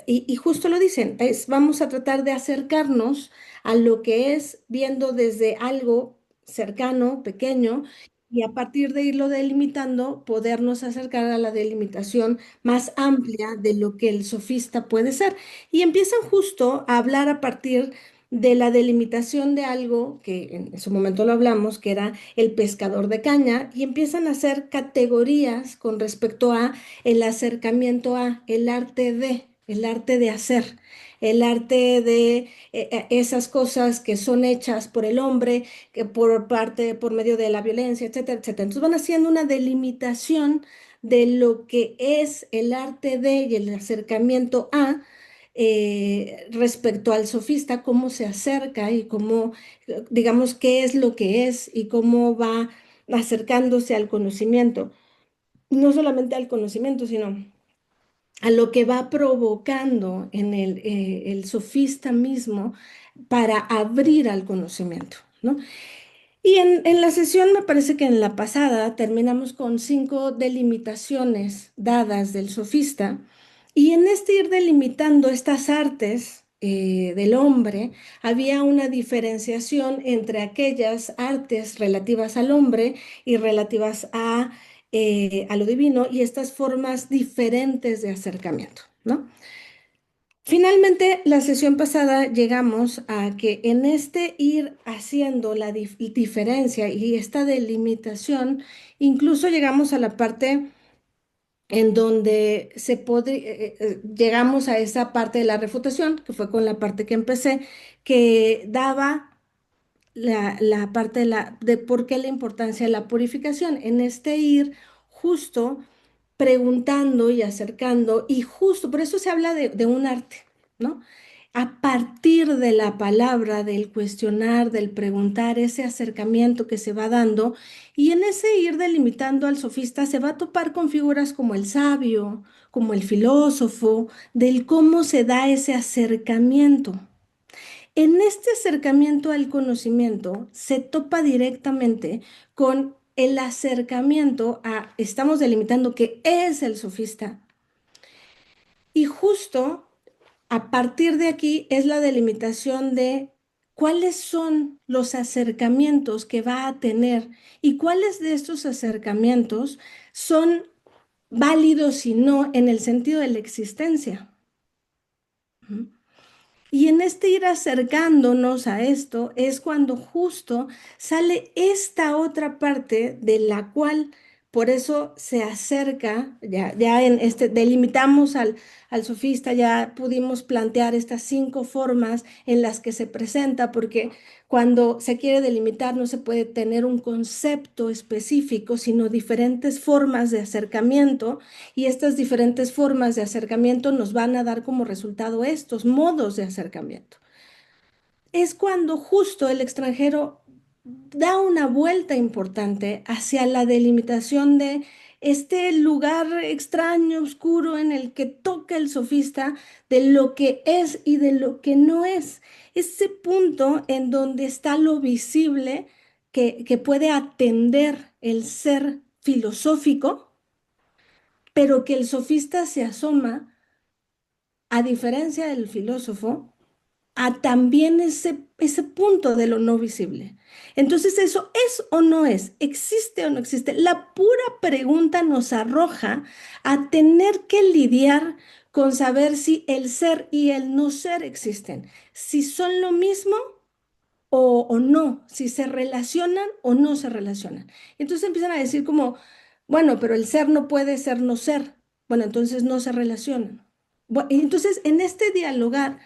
Speaker 1: Y justo lo dicen, vamos a tratar de acercarnos a lo que es viendo desde algo cercano, pequeño, y a partir de irlo delimitando, podernos acercar a la delimitación más amplia de lo que el sofista puede ser. Y empiezan justo a hablar a partir de la delimitación de algo que en su momento lo hablamos, que era el pescador de caña, y empiezan a hacer categorías con respecto a el acercamiento a el arte de hacer, el arte de esas cosas que son hechas por el hombre que por medio de la violencia, etcétera, etcétera. Entonces van haciendo una delimitación de lo que es el arte de y el acercamiento a respecto al sofista, cómo se acerca y cómo, digamos, qué es lo que es y cómo va acercándose al conocimiento. No solamente al conocimiento, sino a lo que va provocando en el sofista mismo para abrir al conocimiento, ¿no? Y en la sesión, me parece que en la pasada terminamos con 5 delimitaciones dadas del sofista, y en este ir delimitando estas artes del hombre, había una diferenciación entre aquellas artes relativas al hombre y relativas a lo divino y estas formas diferentes de acercamiento, ¿no? Finalmente, la sesión pasada llegamos a que en este ir haciendo la diferencia y esta delimitación, incluso llegamos a la parte en donde llegamos a esa parte de la refutación, que fue con la parte que empecé, que daba la parte de por qué la importancia de la purificación. En este ir justo preguntando y acercando, y justo por eso se habla de un arte, ¿no? A partir de la palabra, del cuestionar, del preguntar, ese acercamiento que se va dando, y en ese ir delimitando al sofista se va a topar con figuras como el sabio, como el filósofo, del cómo se da ese acercamiento. En este acercamiento al conocimiento se topa directamente con el acercamiento estamos delimitando qué es el sofista. Y justo a partir de aquí es la delimitación de cuáles son los acercamientos que va a tener y cuáles de estos acercamientos son válidos y no en el sentido de la existencia. ¿Mm? Y en este ir acercándonos a esto es cuando justo sale esta otra parte de la cual por eso se acerca, ya en este delimitamos al sofista, ya pudimos plantear estas 5 formas en las que se presenta, porque cuando se quiere delimitar no se puede tener un concepto específico, sino diferentes formas de acercamiento, y estas diferentes formas de acercamiento nos van a dar como resultado estos modos de acercamiento. Es cuando justo el extranjero da una vuelta importante hacia la delimitación de este lugar extraño, oscuro, en el que toca el sofista de lo que es y de lo que no es. Ese punto en donde está lo visible que puede atender el ser filosófico, pero que el sofista se asoma, a diferencia del filósofo, a también ese punto de lo no visible. Entonces, ¿eso es o no es? ¿Existe o no existe? La pura pregunta nos arroja a tener que lidiar con saber si el ser y el no ser existen, si son lo mismo o no, si se relacionan o no se relacionan. Entonces empiezan a decir como, bueno, pero el ser no puede ser no ser. Bueno, entonces no se relacionan. Y entonces, en este dialogar,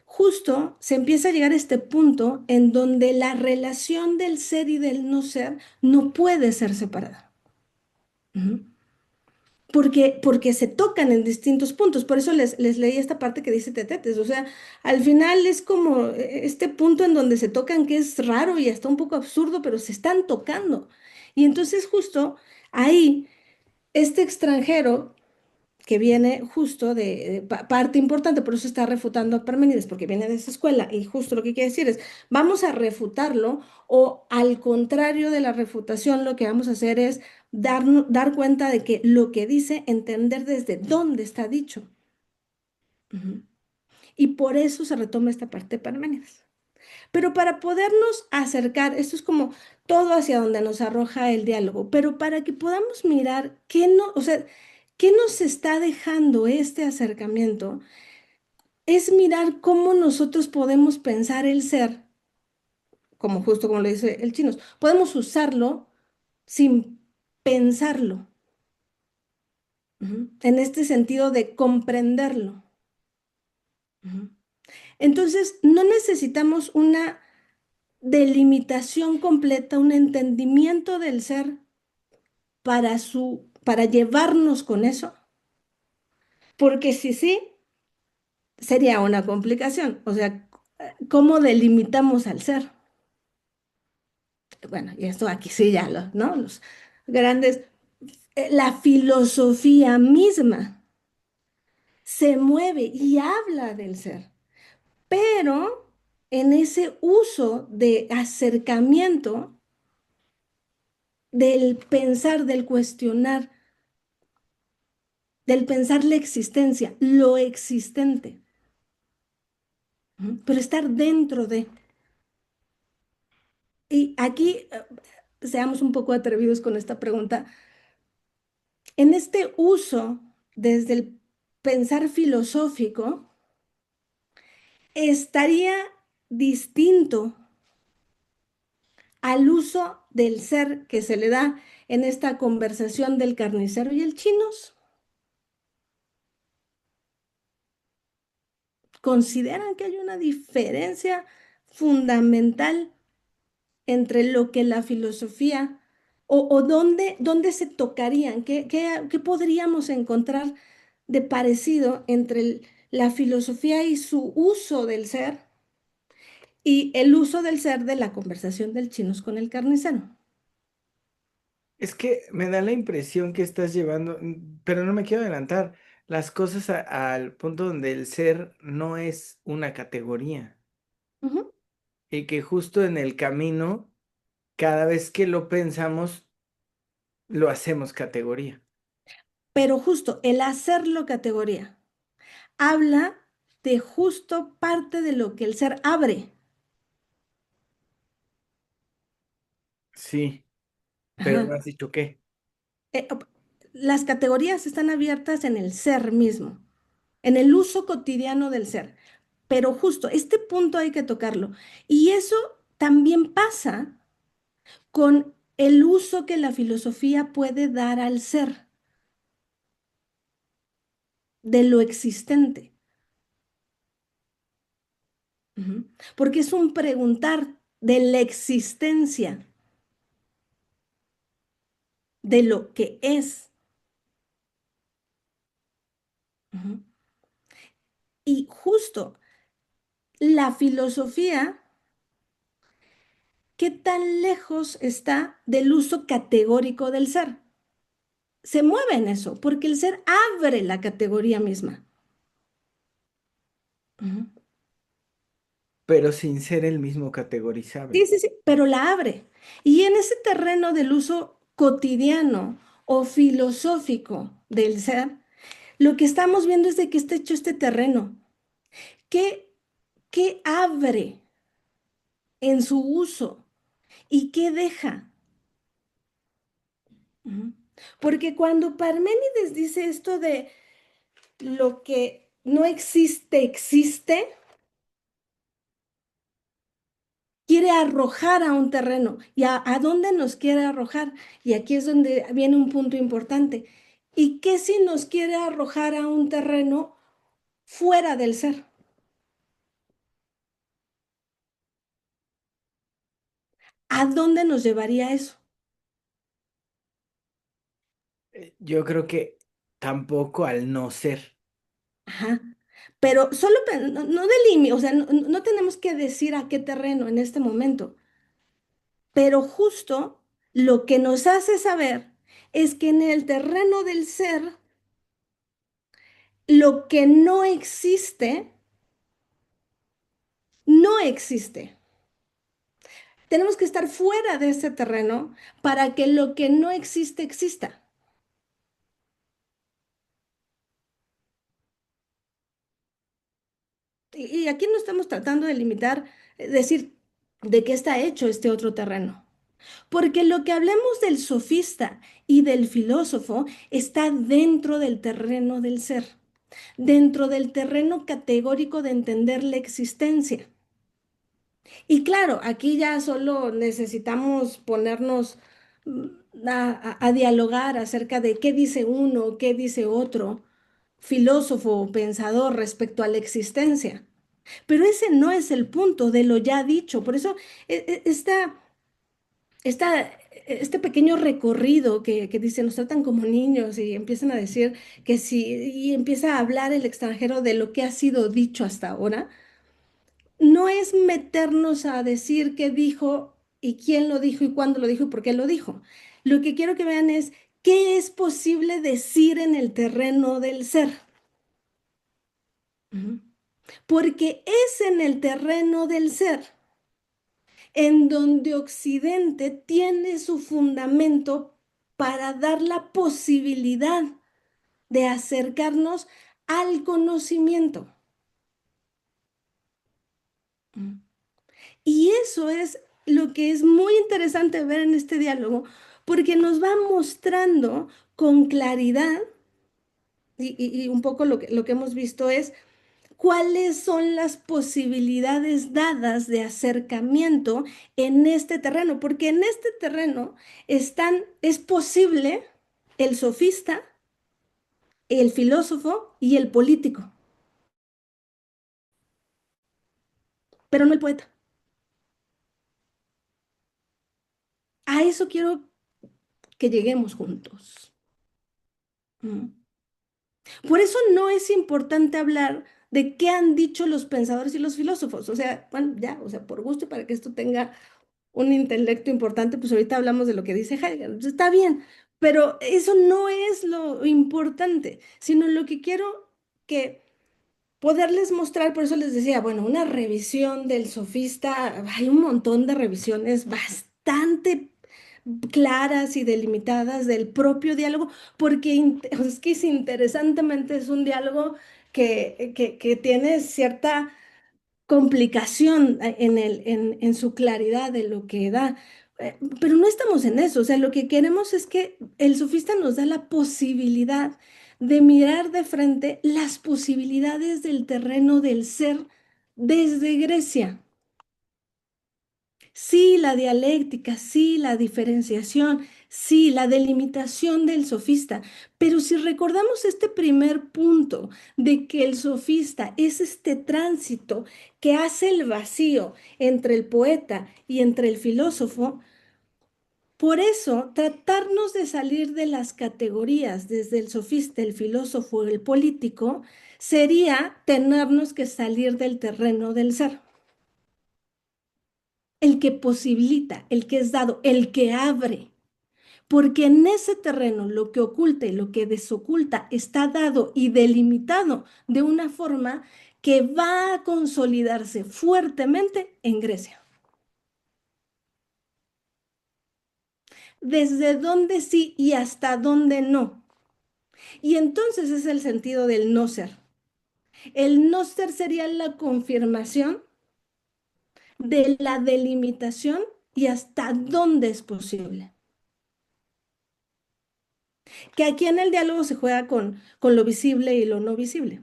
Speaker 1: justo se empieza a llegar a este punto en donde la relación del ser y del no ser no puede ser separada. Ujú. porque se tocan en distintos puntos. Por eso les leí esta parte que dice Tetetes. O sea, al final es como este punto en donde se tocan que es raro y hasta un poco absurdo, pero se están tocando. Y entonces justo ahí, este extranjero que viene justo de parte importante, por eso está refutando a Parménides, porque viene de esa escuela, y justo lo que quiere decir es, vamos a refutarlo, o al contrario de la refutación, lo que vamos a hacer es dar cuenta de que lo que dice, entender desde dónde está dicho. Ujú. Y por eso se retoma esta parte de Parménides. Pero para podernos acercar, esto es como todo hacia donde nos arroja el diálogo, pero para que podamos mirar qué no, o sea, qué nos está dejando este acercamiento, es mirar cómo nosotros podemos pensar el ser, como justo como lo dice el chino, podemos usarlo sin pensarlo, ujú, en este sentido de comprenderlo. Ujú. Entonces, no necesitamos una delimitación completa, un entendimiento del ser para llevarnos con eso, porque si sí, sería una complicación. O sea, ¿cómo delimitamos al ser? Bueno, y esto aquí sí ya, ¿no? Los grandes, la filosofía misma se mueve y habla del ser, pero en ese uso de acercamiento, del pensar, del cuestionar, del pensar la existencia, lo existente, ¿no? Pero estar dentro de. Y aquí seamos un poco atrevidos con esta pregunta. En este uso, desde el pensar filosófico, estaría distinto al uso del ser que se le da en esta conversación del carnicero y el chinos. ¿Consideran que hay una diferencia fundamental entre lo que la filosofía o dónde se tocarían? ¿Qué podríamos encontrar de parecido entre la filosofía y su uso del ser y el uso del ser de la conversación del chinos con el carnicero?
Speaker 3: Es que me da la impresión que estás llevando, pero no me quiero adelantar, las cosas al punto donde el ser no es una categoría
Speaker 1: Ujú.
Speaker 3: y que justo en el camino, cada vez que lo pensamos, lo hacemos categoría.
Speaker 1: Pero justo el hacerlo categoría habla de justo parte de lo que el ser abre.
Speaker 3: Sí, pero no
Speaker 1: Ajá.
Speaker 3: has dicho qué.
Speaker 1: Op- las categorías están abiertas en el ser mismo, en el uso cotidiano del ser. Pero justo este punto hay que tocarlo. Y eso también pasa con el uso que la filosofía puede dar al ser, de lo existente. Ujú. Porque es un preguntar de la existencia, de lo que es. Ujú. Y justo la filosofía, ¿qué tan lejos está del uso categórico del ser? Se mueve en eso, porque el ser abre la categoría misma. Ujú.
Speaker 3: Pero sin ser el mismo
Speaker 1: Sí,
Speaker 3: categorizable.
Speaker 1: sí, sí, pero la abre. Y en ese terreno del uso cotidiano o filosófico del ser, lo que estamos viendo es de qué está hecho este terreno. ¿Qué, qué abre en su uso y qué deja? Ujú. Porque cuando Parménides dice esto de lo que no existe, existe, quiere arrojar a un terreno. ¿Y a dónde nos quiere arrojar? Y aquí es donde viene un punto importante. ¿Y qué si nos quiere arrojar a un terreno fuera del ser? ¿A dónde nos llevaría eso?
Speaker 3: Yo creo que tampoco al no ser.
Speaker 1: Ajá. Pero solo, no o sea, no tenemos que decir a qué terreno en este momento, pero justo lo que nos hace saber es que en el terreno del ser, lo que no existe, no existe. Tenemos que estar fuera de ese terreno para que lo que no existe exista. Y aquí no estamos tratando de limitar, decir de qué está hecho este otro terreno. Porque lo que hablemos del sofista y del filósofo está dentro del terreno del ser, dentro del terreno categórico de entender la existencia. Y claro, aquí ya solo necesitamos ponernos a dialogar acerca de qué dice uno, qué dice otro, filósofo o pensador respecto a la existencia. Pero ese no es el punto de lo ya dicho. Por eso este pequeño recorrido que dice, nos tratan como niños y empiezan a decir que sí, y empieza a hablar el extranjero de lo que ha sido dicho hasta ahora, no es meternos a decir qué dijo y quién lo dijo y cuándo lo dijo y por qué lo dijo. Lo que quiero que vean es qué es posible decir en el terreno del ser. Ujú. Porque es en el terreno del ser en donde Occidente tiene su fundamento para dar la posibilidad de acercarnos al conocimiento. Y eso es lo que es muy interesante ver en este diálogo, porque nos va mostrando con claridad, y un poco lo que hemos visto es cuáles son las posibilidades dadas de acercamiento en este terreno, porque en este terreno es posible el sofista, el filósofo y el político, pero no el poeta. A eso quiero que lleguemos juntos. Mm. Por eso no es importante hablar de qué han dicho los pensadores y los filósofos. O sea, bueno, ya, o sea, por gusto y para que esto tenga un intelecto importante, pues ahorita hablamos de lo que dice Heidegger. Entonces, está bien, pero eso no es lo importante, sino lo que quiero que poderles mostrar, por eso les decía, bueno, una revisión del sofista, hay un montón de revisiones bastante claras y delimitadas del propio diálogo, porque es que interesantemente es un diálogo que tiene cierta complicación en su claridad de lo que da. Pero no estamos en eso, o sea, lo que queremos es que el sofista nos da la posibilidad de mirar de frente las posibilidades del terreno del ser desde Grecia. Sí, la dialéctica, sí, la diferenciación, sí, la delimitación del sofista. Pero si recordamos este primer punto de que el sofista es este tránsito que hace el vacío entre el poeta y entre el filósofo, por eso tratarnos de salir de las categorías desde el sofista, el filósofo, el político, sería tenernos que salir del terreno del ser, el que posibilita, el que es dado, el que abre. Porque en ese terreno lo que oculta y lo que desoculta está dado y delimitado de una forma que va a consolidarse fuertemente en Grecia. Desde dónde sí y hasta dónde no. Y entonces es el sentido del no ser. El no ser sería la confirmación de la delimitación y hasta dónde es posible. Que aquí en el diálogo se juega con lo visible y lo no visible,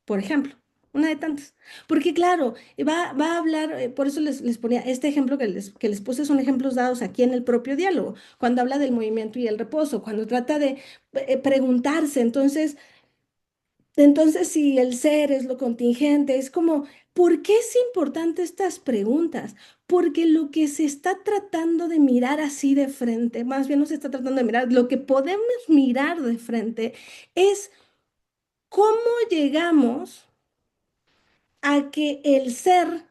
Speaker 1: por ejemplo, una de tantas. Porque claro, va a hablar, por eso les ponía este ejemplo que les puse, son ejemplos dados aquí en el propio diálogo, cuando habla del movimiento y el reposo, cuando trata de preguntarse, entonces si el ser es lo contingente, es como, ¿Por qué es importante estas preguntas? Porque lo que se está tratando de mirar así de frente, más bien no se está tratando de mirar, lo que podemos mirar de frente es cómo llegamos a que el ser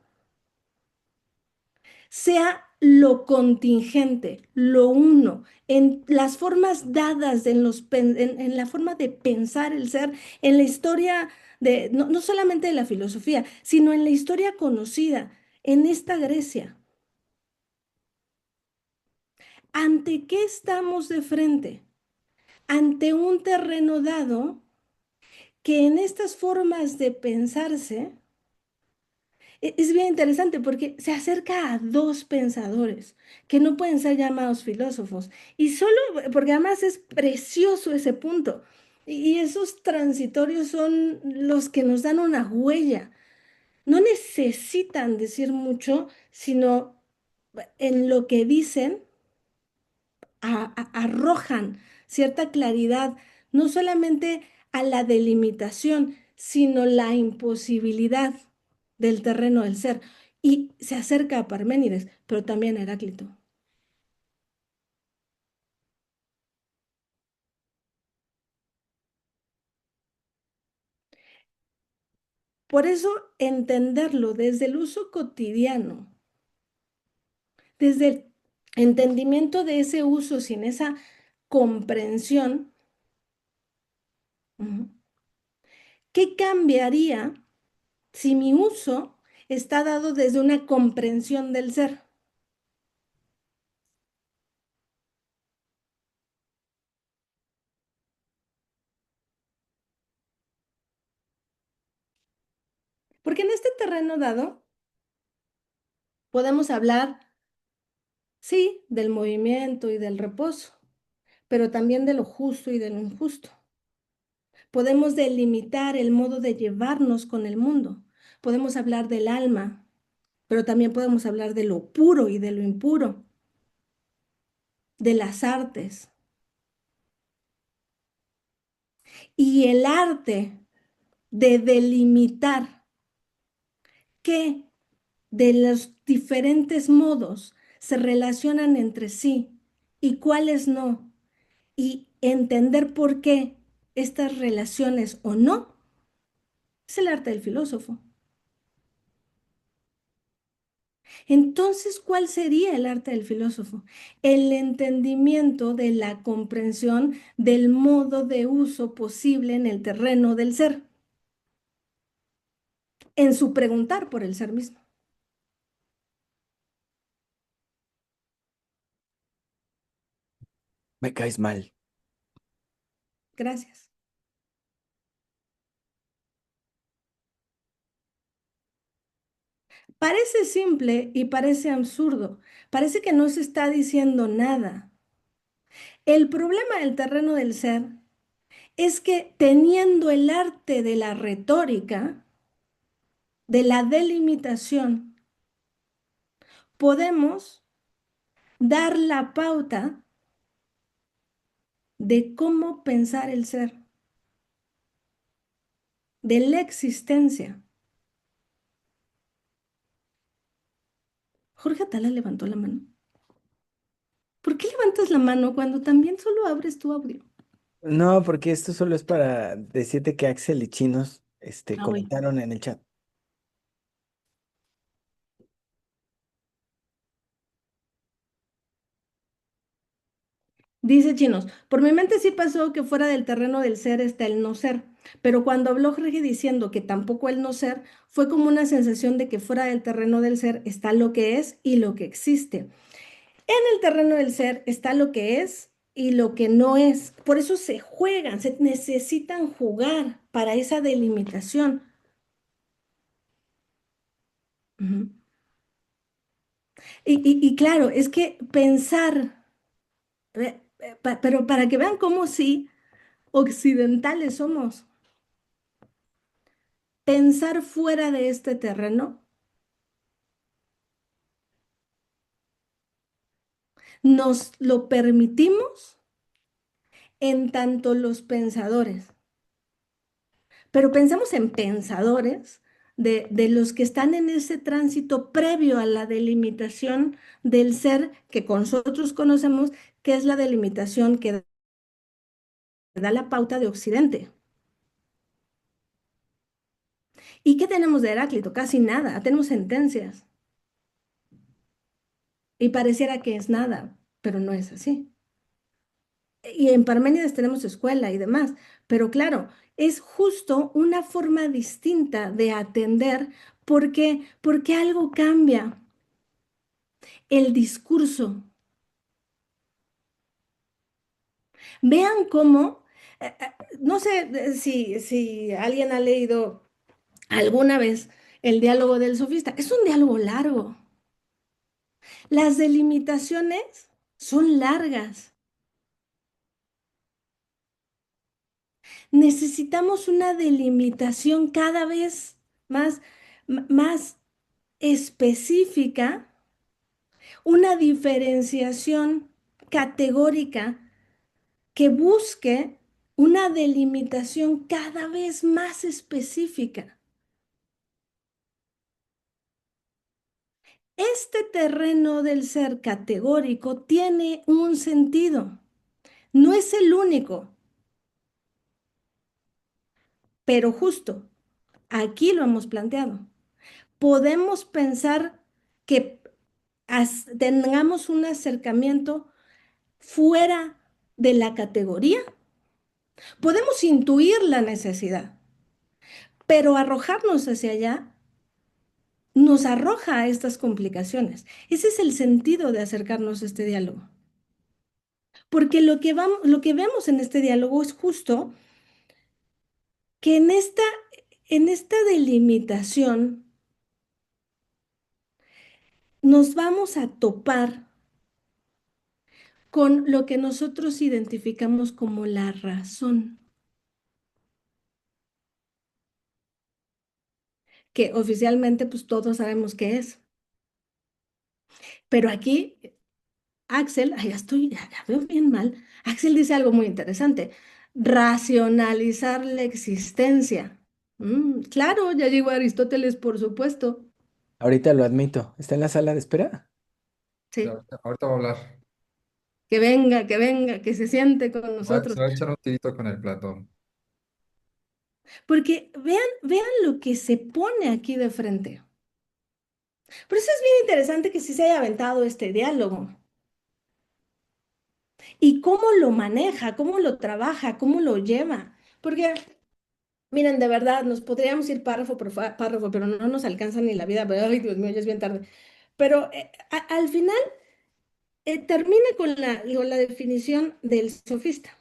Speaker 1: sea lo contingente, lo uno, en las formas dadas, en la forma de pensar el ser, en la historia de, no solamente de la filosofía, sino en la historia conocida, en esta Grecia. ¿Ante qué estamos de frente? Ante un terreno dado que en estas formas de pensarse es bien interesante porque se acerca a dos pensadores que no pueden ser llamados filósofos. Y solo porque además es precioso ese punto. Y esos transitorios son los que nos dan una huella. No necesitan decir mucho, sino en lo que dicen arrojan cierta claridad, no solamente a la delimitación, sino la imposibilidad del terreno del ser. Y se acerca a Parménides, pero también a Heráclito. Por eso, entenderlo desde el uso cotidiano, desde el entendimiento de ese uso sin esa comprensión, ujú, ¿qué cambiaría si mi uso está dado desde una comprensión del ser? Porque en este terreno dado podemos hablar, sí, del movimiento y del reposo, pero también de lo justo y de lo injusto. Podemos delimitar el modo de llevarnos con el mundo. Podemos hablar del alma, pero también podemos hablar de lo puro y de lo impuro, de las artes. Y el arte de delimitar qué de los diferentes modos se relacionan entre sí y cuáles no, y entender por qué estas relaciones o no, es el arte del filósofo. Entonces, ¿cuál sería el arte del filósofo? El entendimiento de la comprensión del modo de uso posible en el terreno del ser, en su preguntar por el ser mismo.
Speaker 3: Me caes mal.
Speaker 1: Gracias. Parece simple y parece absurdo. Parece que no se está diciendo nada. El problema del terreno del ser es que teniendo el arte de la retórica, de la delimitación, podemos dar la pauta de cómo pensar el ser, de la existencia. Jorge Atala levantó la mano. ¿Por qué levantas la mano cuando también solo abres tu audio?
Speaker 3: No, porque esto solo es para decirte que Axel y Chinos
Speaker 1: Bueno.
Speaker 3: comentaron en el chat.
Speaker 1: Dice Chinos, por mi mente sí pasó que fuera del terreno del ser está el no ser, pero cuando habló Jorge diciendo que tampoco el no ser, fue como una sensación de que fuera del terreno del ser está lo que es y lo que existe. En el terreno del ser está lo que es y lo que no es. Por eso se juegan, se necesitan jugar para esa delimitación. Ujú. Y claro, es que pensar, pero para que vean cómo sí occidentales somos, pensar fuera de este terreno, nos lo permitimos en tanto los pensadores. Pero pensamos en pensadores de los que están en ese tránsito previo a la delimitación del ser que nosotros conocemos, que es la delimitación que da la pauta de Occidente. ¿Y qué tenemos de Heráclito? Casi nada, tenemos sentencias. Y pareciera que es nada, pero no es así. Y en Parménides tenemos escuela y demás, pero claro, es justo una forma distinta de atender porque algo cambia. El discurso. Vean cómo, no sé si alguien ha leído alguna vez el diálogo del sofista. Es un diálogo largo. Las delimitaciones son largas. Necesitamos una delimitación cada vez más, más específica, una diferenciación categórica que busque una delimitación cada vez más específica. Este terreno del ser categórico tiene un sentido. No es el único, pero justo aquí lo hemos planteado. Podemos pensar que tengamos un acercamiento fuera de la categoría. Podemos intuir la necesidad, pero arrojarnos hacia allá nos arroja a estas complicaciones. Ese es el sentido de acercarnos a este diálogo. Porque lo que vemos en este diálogo es justo que en esta delimitación nos vamos a topar con lo que nosotros identificamos como la razón, que oficialmente pues todos sabemos qué es. Pero aquí Axel, ay, ya veo bien mal, Axel dice algo muy interesante, racionalizar la existencia. Claro, ya llegó Aristóteles, por supuesto.
Speaker 3: Ahorita lo admito. ¿Está en la sala de espera?
Speaker 6: Sí,
Speaker 1: Sí,
Speaker 6: ahorita va a hablar.
Speaker 1: que venga, que se siente con
Speaker 6: Se
Speaker 1: nosotros.
Speaker 6: va a echar un tirito con el Platón.
Speaker 1: Porque vean lo que se pone aquí de frente. Por eso es bien interesante que sí se haya aventado este diálogo. Y cómo lo maneja, cómo lo trabaja, cómo lo lleva. Porque, miren, de verdad, nos podríamos ir párrafo por párrafo, pero no nos alcanza ni la vida. Pero, ay, Dios mío, ya es bien tarde. Pero al final termina con la definición del sofista.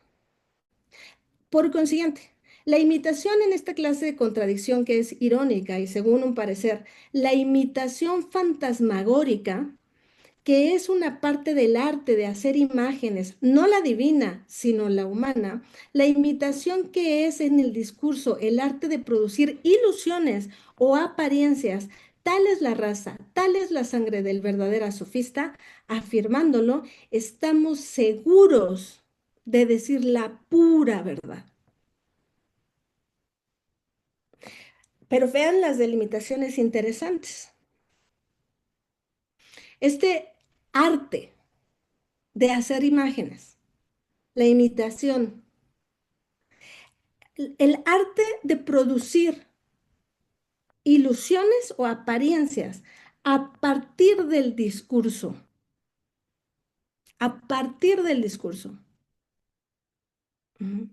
Speaker 1: Por consiguiente, la imitación en esta clase de contradicción que es irónica y según un parecer, la imitación fantasmagórica, que es una parte del arte de hacer imágenes, no la divina, sino la humana, la imitación que es en el discurso el arte de producir ilusiones o apariencias, tal es la raza, tal es la sangre del verdadero sofista, afirmándolo, estamos seguros de decir la pura verdad. Pero vean las delimitaciones interesantes. Este arte de hacer imágenes, la imitación, el arte de producir ilusiones o apariencias a partir del discurso, a partir del discurso. Ujú.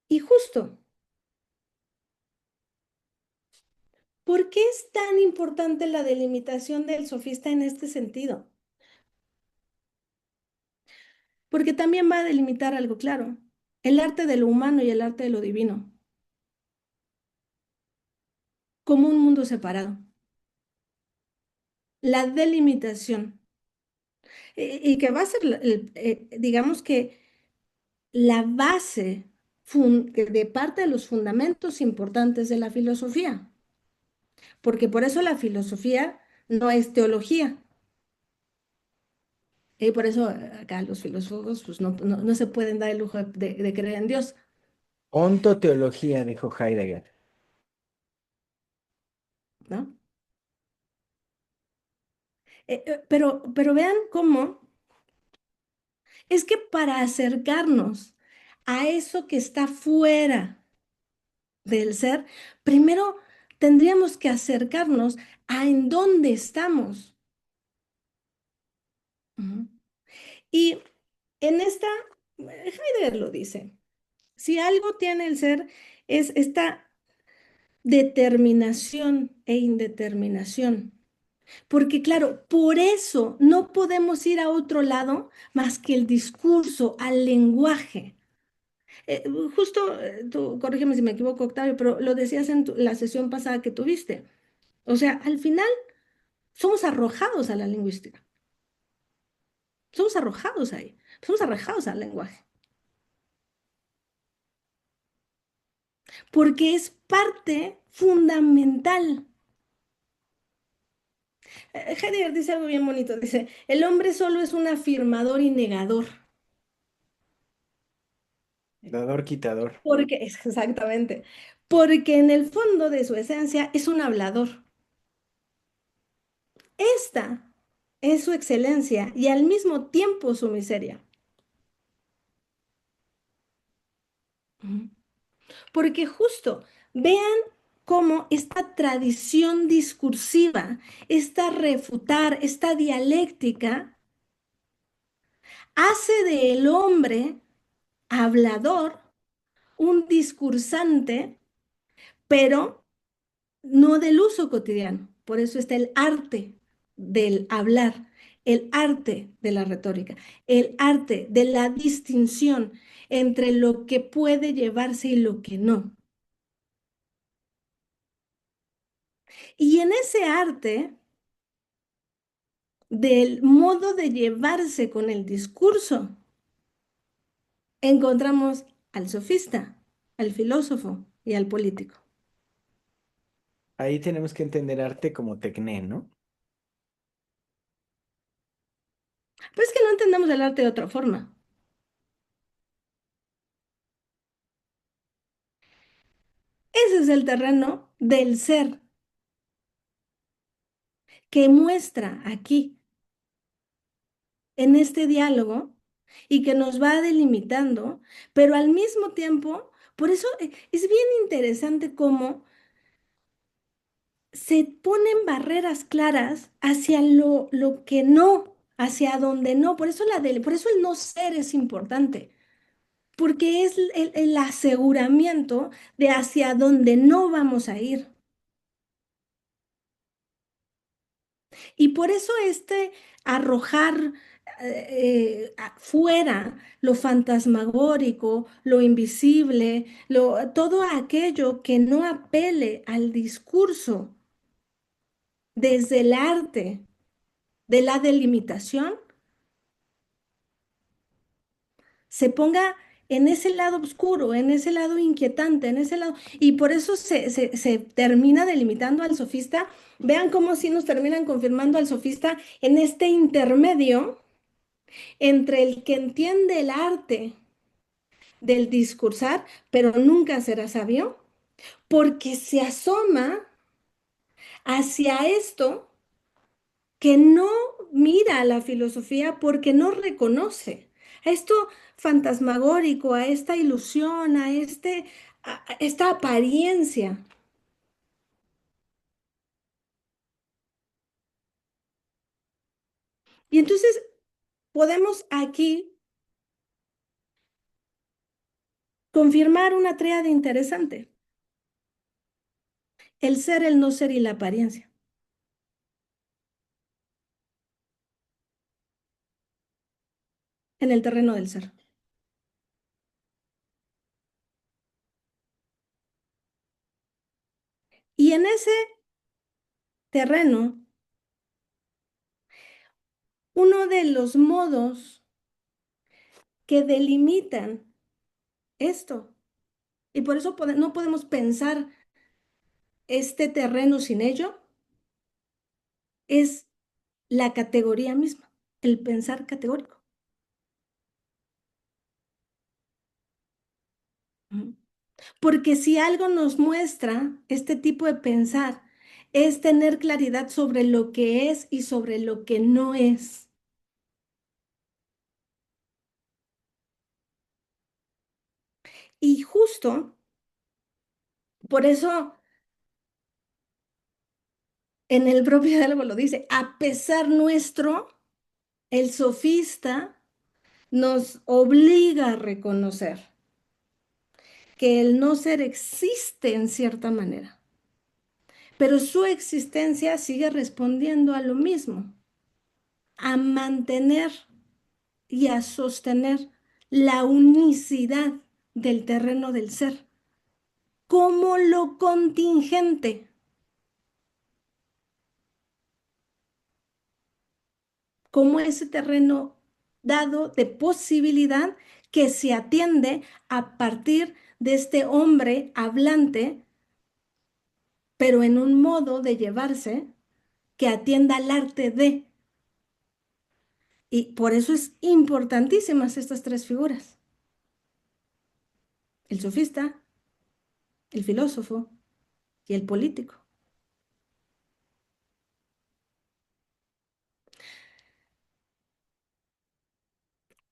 Speaker 1: Y justo, ¿por qué es tan importante la delimitación del sofista en este sentido? Porque también va a delimitar algo claro, el arte de lo humano y el arte de lo divino, como un mundo separado. La delimitación. Y que va a ser, digamos que la base de parte de los fundamentos importantes de la filosofía, porque por eso la filosofía no es teología. Y por eso acá los filósofos pues, no se pueden dar el lujo de creer en Dios.
Speaker 3: Ontoteología, dijo Heidegger.
Speaker 1: ¿no? Pero vean cómo es que para acercarnos a eso que está fuera del ser, primero tendríamos que acercarnos a en dónde estamos. Ujú. Y en esta, Heidegger lo dice, si algo tiene el ser es esta determinación e indeterminación. Porque claro, por eso no podemos ir a otro lado más que el discurso, al lenguaje. Eh, Justo, tú, corrígeme si me equivoco, Octavio, pero lo decías en la sesión pasada que tuviste. O sea, al final somos arrojados a la lingüística, somos arrojados ahí, somos arrojados al lenguaje, porque es parte fundamental. Heidegger dice algo bien bonito, dice, el hombre solo es un afirmador y negador.
Speaker 3: Dador, quitador.
Speaker 1: Porque, exactamente, porque en el fondo de su esencia es un hablador. Esta es su excelencia y al mismo tiempo su miseria. Ujú. Porque justo vean cómo esta tradición discursiva, esta refutar, esta dialéctica, hace del hombre hablador un discursante, pero no del uso cotidiano. Por eso está el arte del hablar, el arte de la retórica, el arte de la distinción entre lo que puede llevarse y lo que no. Y en ese arte del modo de llevarse con el discurso, encontramos al sofista, al filósofo y al político.
Speaker 3: Ahí tenemos que entender arte como tecné, ¿no?
Speaker 1: Pero es que no entendemos el arte de otra forma. Ese es el terreno del ser que muestra aquí en este diálogo y que nos va delimitando, pero al mismo tiempo, por eso es bien interesante cómo se ponen barreras claras hacia lo que no, hacia donde no. Por eso el no ser es importante, porque es el aseguramiento de hacia dónde no vamos a ir. Y por eso este arrojar fuera lo fantasmagórico, lo invisible, todo aquello que no apele al discurso desde el arte de la delimitación, se ponga en ese lado oscuro, en ese lado inquietante, en ese lado, y por eso se termina delimitando al sofista. Vean cómo sí nos terminan confirmando al sofista en este intermedio entre el que entiende el arte del discursar, pero nunca será sabio, porque se asoma hacia esto que no mira a la filosofía porque no reconoce a esto fantasmagórico, a esta ilusión, a esta apariencia. Y entonces podemos aquí confirmar una tríada interesante: el ser, el no ser y la apariencia en el terreno del ser. Y en ese terreno, uno de los modos que delimitan esto, y por eso no podemos pensar este terreno sin ello, es la categoría misma, el pensar categórico. Ujú. Porque si algo nos muestra este tipo de pensar, es tener claridad sobre lo que es y sobre lo que no es. Y justo por eso en el propio diálogo lo dice, a pesar nuestro, el sofista nos obliga a reconocer que el no ser existe en cierta manera, pero su existencia sigue respondiendo a lo mismo, a mantener y a sostener la unicidad del terreno del ser, como lo contingente, como ese terreno dado de posibilidad que se atiende a partir de este hombre hablante, pero en un modo de llevarse que atienda al arte de. Y por eso es importantísimas estas tres figuras: el sofista, el filósofo y el político.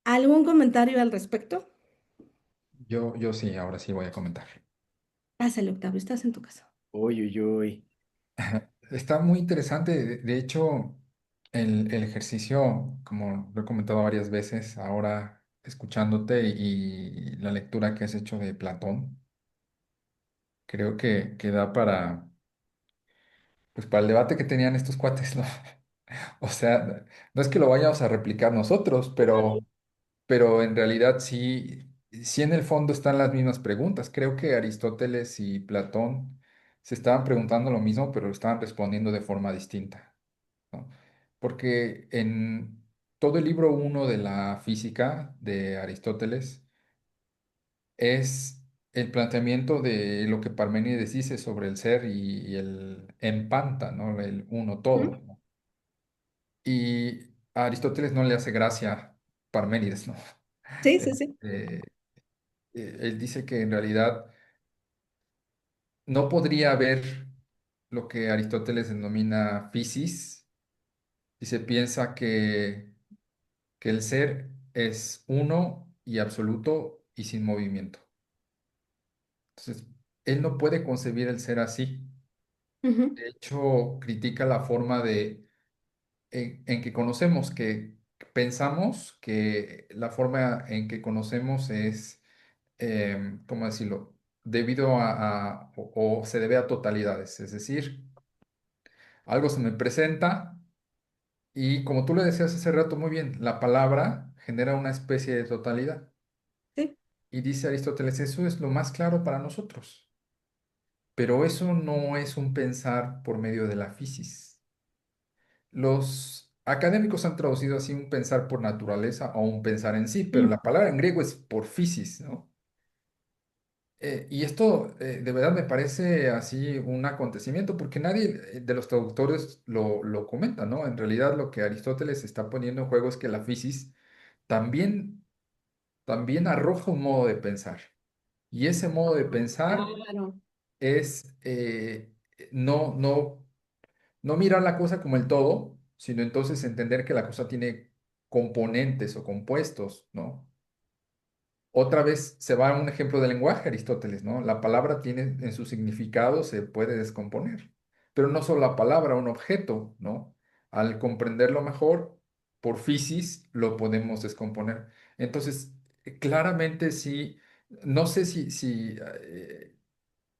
Speaker 1: ¿Algún comentario al respecto?
Speaker 6: Yo sí, ahora sí voy a comentar.
Speaker 1: Pásale, Octavio, estás en tu casa.
Speaker 3: Uy, uy, uy.
Speaker 6: Está muy interesante. De hecho, el ejercicio, como lo he comentado varias veces, ahora escuchándote y la lectura que has hecho de Platón, creo que da para, pues, para el debate que tenían estos cuates, ¿no? O sea, no es que lo vayamos a replicar nosotros, pero en realidad sí, sí en el fondo están las mismas preguntas. Creo que Aristóteles y Platón se estaban preguntando lo mismo, pero lo estaban respondiendo de forma distinta, ¿no? Porque en todo el libro uno de la física de Aristóteles es el planteamiento de lo que Parménides dice sobre el ser y el empanta, ¿no? El uno
Speaker 1: Ujú.
Speaker 6: todo, ¿no? Y a Aristóteles no le hace gracia Parménides, ¿no?
Speaker 1: Sí, sí, sí.
Speaker 6: Eh, él dice que en realidad no podría haber lo que Aristóteles denomina physis si se piensa que el ser es uno y absoluto y sin movimiento. Entonces, él no puede concebir el ser así.
Speaker 1: Ujú,
Speaker 6: De hecho, critica la forma en que conocemos, que pensamos que la forma en que conocemos es, ¿cómo decirlo? Debido o se debe a totalidades, es decir, algo se me presenta y como tú le decías hace rato muy bien, la palabra genera una especie de totalidad.
Speaker 1: sí,
Speaker 6: Y dice Aristóteles, eso es lo más claro para nosotros, pero eso no es un pensar por medio de la fisis. Los académicos han traducido así un pensar por naturaleza o un pensar en sí, pero
Speaker 1: mm,
Speaker 6: la palabra en griego es por physis, ¿no? Y esto de verdad me parece así un acontecimiento porque nadie de los traductores lo comenta, ¿no? En realidad lo que Aristóteles está poniendo en juego es que la physis también, también arroja un modo de pensar. Y ese modo de pensar
Speaker 1: claro.
Speaker 6: es no, no mirar la cosa como el todo, sino entonces entender que la cosa tiene componentes o compuestos, ¿no? Otra vez se va a un ejemplo de lenguaje, Aristóteles, ¿no? La palabra tiene en su significado, se puede descomponer, pero no solo la palabra, un objeto, ¿no? Al comprenderlo mejor, por fisis, lo podemos descomponer. Entonces, claramente sí, no sé si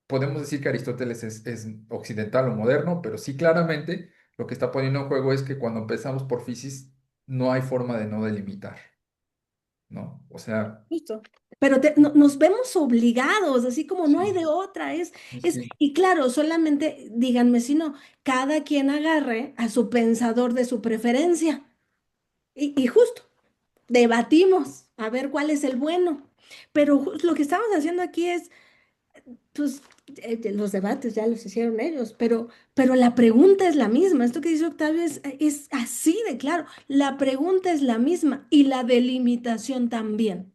Speaker 6: podemos decir que Aristóteles es occidental o moderno, pero sí claramente lo que está poniendo en juego es que cuando empezamos por fisis, no hay forma de no delimitar, ¿no? O sea,
Speaker 1: Justo. Pero nos vemos obligados, así como no hay
Speaker 6: sí,
Speaker 1: de otra,
Speaker 6: sí.
Speaker 1: y claro, solamente díganme si no, cada quien agarre a su pensador de su preferencia. Y justo, debatimos a ver cuál es el bueno. Pero lo que estamos haciendo aquí es, pues, los debates ya los hicieron ellos, pero la pregunta es la misma. Esto que dice Octavio es así de claro. La pregunta es la misma y la delimitación también.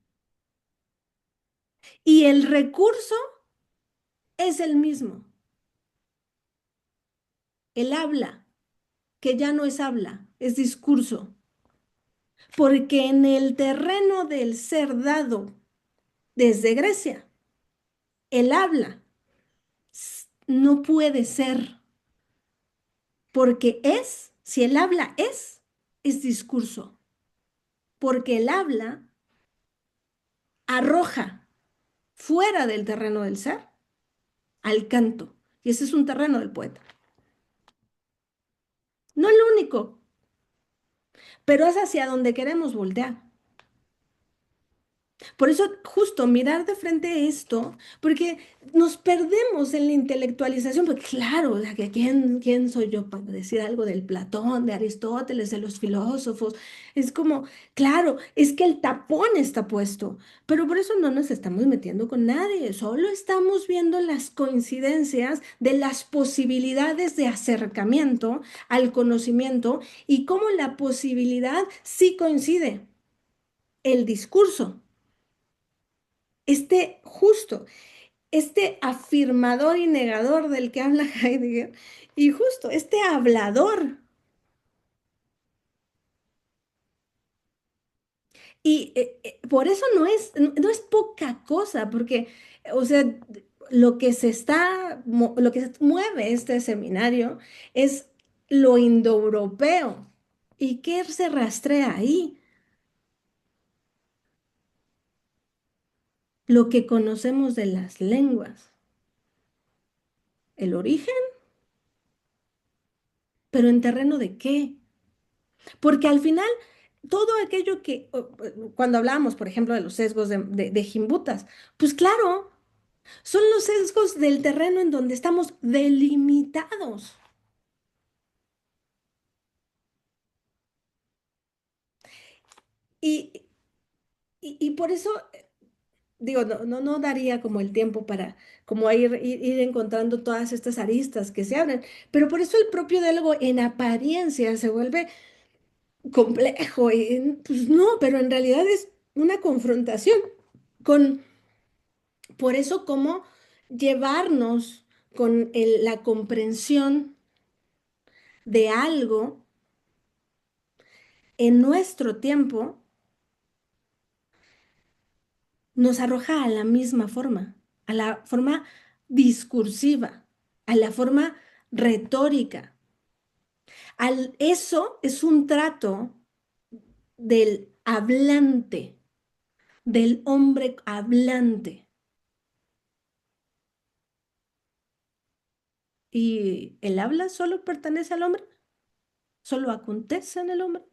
Speaker 1: Y el recurso es el mismo. el habla, que ya no es habla, es discurso. Porque en el terreno del ser dado desde Grecia, el habla no puede ser, porque si el habla es discurso, porque el habla arroja fuera del terreno del ser al canto, y ese es un terreno del poeta. No el único, pero es hacia donde queremos voltear. Por eso, justo mirar de frente esto, porque nos perdemos en la intelectualización, porque claro, o sea, que ¿quién soy yo para decir algo del Platón, de Aristóteles, de los filósofos? Es como, claro, es que el tapón está puesto, pero por eso no nos estamos metiendo con nadie, solo estamos viendo las coincidencias de las posibilidades de acercamiento al conocimiento y cómo la posibilidad sí coincide, el discurso. Justo, este afirmador y negador del que habla Heidegger, y justo este hablador. Y por eso no es poca cosa, porque, o sea, lo que se mueve este seminario es lo indoeuropeo. ¿Y qué se rastrea ahí? Lo que conocemos de las lenguas, el origen, pero ¿en terreno de qué? Porque al final, todo aquello cuando hablábamos, por ejemplo, de los sesgos de Gimbutas, pues claro, son los sesgos del terreno en donde estamos delimitados. Y, y por eso, digo, no daría como el tiempo para como ir encontrando todas estas aristas que se abren, pero por eso el propio diálogo en apariencia se vuelve complejo. Y, pues no, pero en realidad es una confrontación con por eso, cómo llevarnos con la comprensión de algo en nuestro tiempo nos arroja a la misma forma, a la forma discursiva, a la forma retórica. Eso es un trato del hablante, del hombre hablante. ¿Y el habla solo pertenece al hombre? ¿Solo acontece en el hombre?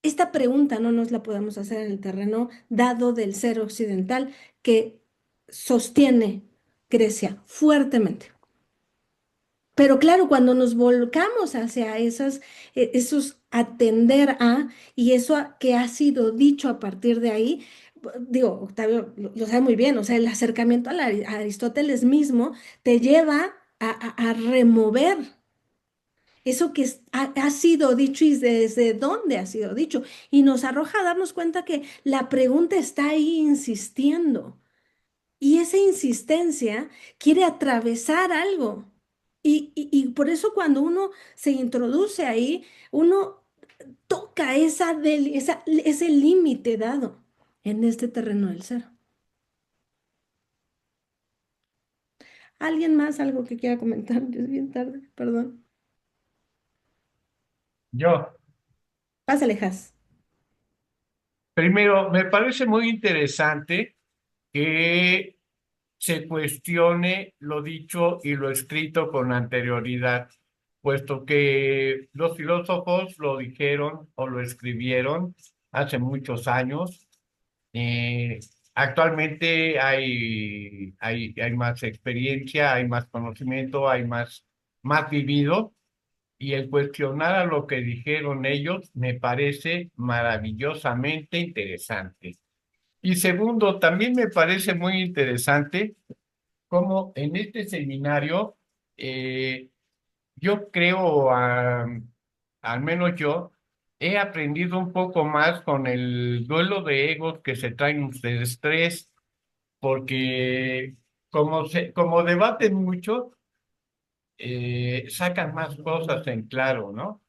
Speaker 1: Esta pregunta no nos la podemos hacer en el terreno dado del ser occidental que sostiene Grecia fuertemente. Pero claro, cuando nos volcamos hacia esos atender a, y que ha sido dicho a partir de ahí, digo, Octavio lo sabe muy bien, o sea, el acercamiento a Aristóteles mismo te lleva a remover eso que ha sido dicho y desde dónde ha sido dicho. Y nos arroja a darnos cuenta que la pregunta está ahí insistiendo. Y esa insistencia quiere atravesar algo. Y por eso cuando uno se introduce ahí, uno toca ese límite dado en este terreno del ser. ¿Alguien más algo que quiera comentar? Es bien tarde, perdón.
Speaker 7: Yo,
Speaker 1: Pásale, Jas.
Speaker 7: primero, me parece muy interesante que se cuestione lo dicho y lo escrito con anterioridad, puesto que los filósofos lo dijeron o lo escribieron hace muchos años. Eh, Actualmente hay más experiencia, hay más conocimiento, hay más vivido, y el cuestionar a lo que dijeron ellos me parece maravillosamente interesante. Y segundo, también me parece muy interesante cómo en este seminario, eh, yo creo, al menos yo, he aprendido un poco más con el duelo de egos que se traen ustedes tres, porque como debaten mucho, sacan más cosas en claro, ¿no?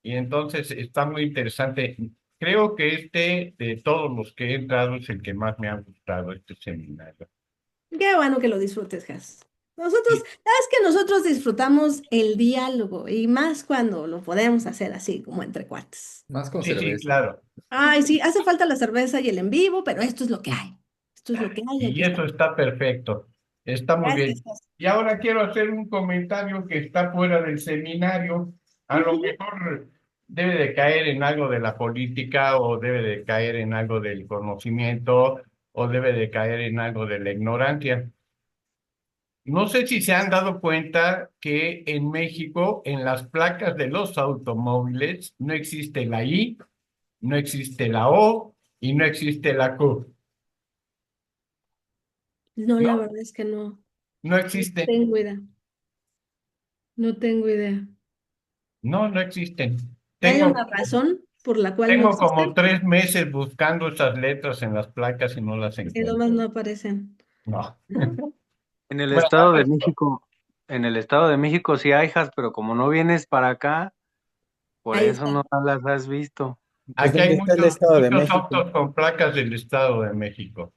Speaker 7: Y entonces está muy interesante. Creo que de todos los que he entrado, es el que más me ha gustado, este seminario.
Speaker 1: Qué bueno que lo disfrutes, Jas. Nosotros, sabes que nosotros disfrutamos el diálogo y más cuando lo podemos hacer así, como entre cuates.
Speaker 6: Más con
Speaker 7: Sí, sí,
Speaker 6: cerveza.
Speaker 7: claro.
Speaker 1: Ay, sí, hace falta la cerveza y el en vivo, pero esto es lo que hay. Esto es lo que hay, aquí
Speaker 7: Y
Speaker 1: está.
Speaker 7: eso está perfecto. Está muy
Speaker 1: Gracias,
Speaker 7: bien.
Speaker 1: Jas.
Speaker 7: Y ahora quiero hacer un comentario que está fuera del seminario. A lo
Speaker 1: Ujú.
Speaker 7: mejor debe de caer en algo de la política, o debe de caer en algo del conocimiento, o debe de caer en algo de la ignorancia. No sé si se han dado cuenta que en México, en las placas de los automóviles, no existe la I, no existe la O y no existe la Q.
Speaker 1: No, la
Speaker 7: No,
Speaker 1: verdad es que no.
Speaker 7: no
Speaker 1: No
Speaker 7: existen.
Speaker 1: tengo idea. No tengo idea.
Speaker 7: No, no existen.
Speaker 1: ¿Hay
Speaker 7: Tengo,
Speaker 1: una razón por la cual no
Speaker 7: tengo como
Speaker 1: existen?
Speaker 7: 3 meses buscando esas letras en las placas y no las
Speaker 1: Y nomás
Speaker 7: encuentro.
Speaker 1: no aparecen.
Speaker 7: No.
Speaker 5: En el
Speaker 7: Bueno,
Speaker 5: Estado de México, sí hay, Jas, pero como no vienes para acá, por
Speaker 1: Ahí
Speaker 5: eso
Speaker 1: está.
Speaker 5: no las has visto.
Speaker 3: Pues
Speaker 7: aquí hay
Speaker 3: ¿dónde está el
Speaker 7: muchos,
Speaker 3: Estado de
Speaker 7: muchos
Speaker 3: México?
Speaker 7: autos con placas del Estado de México.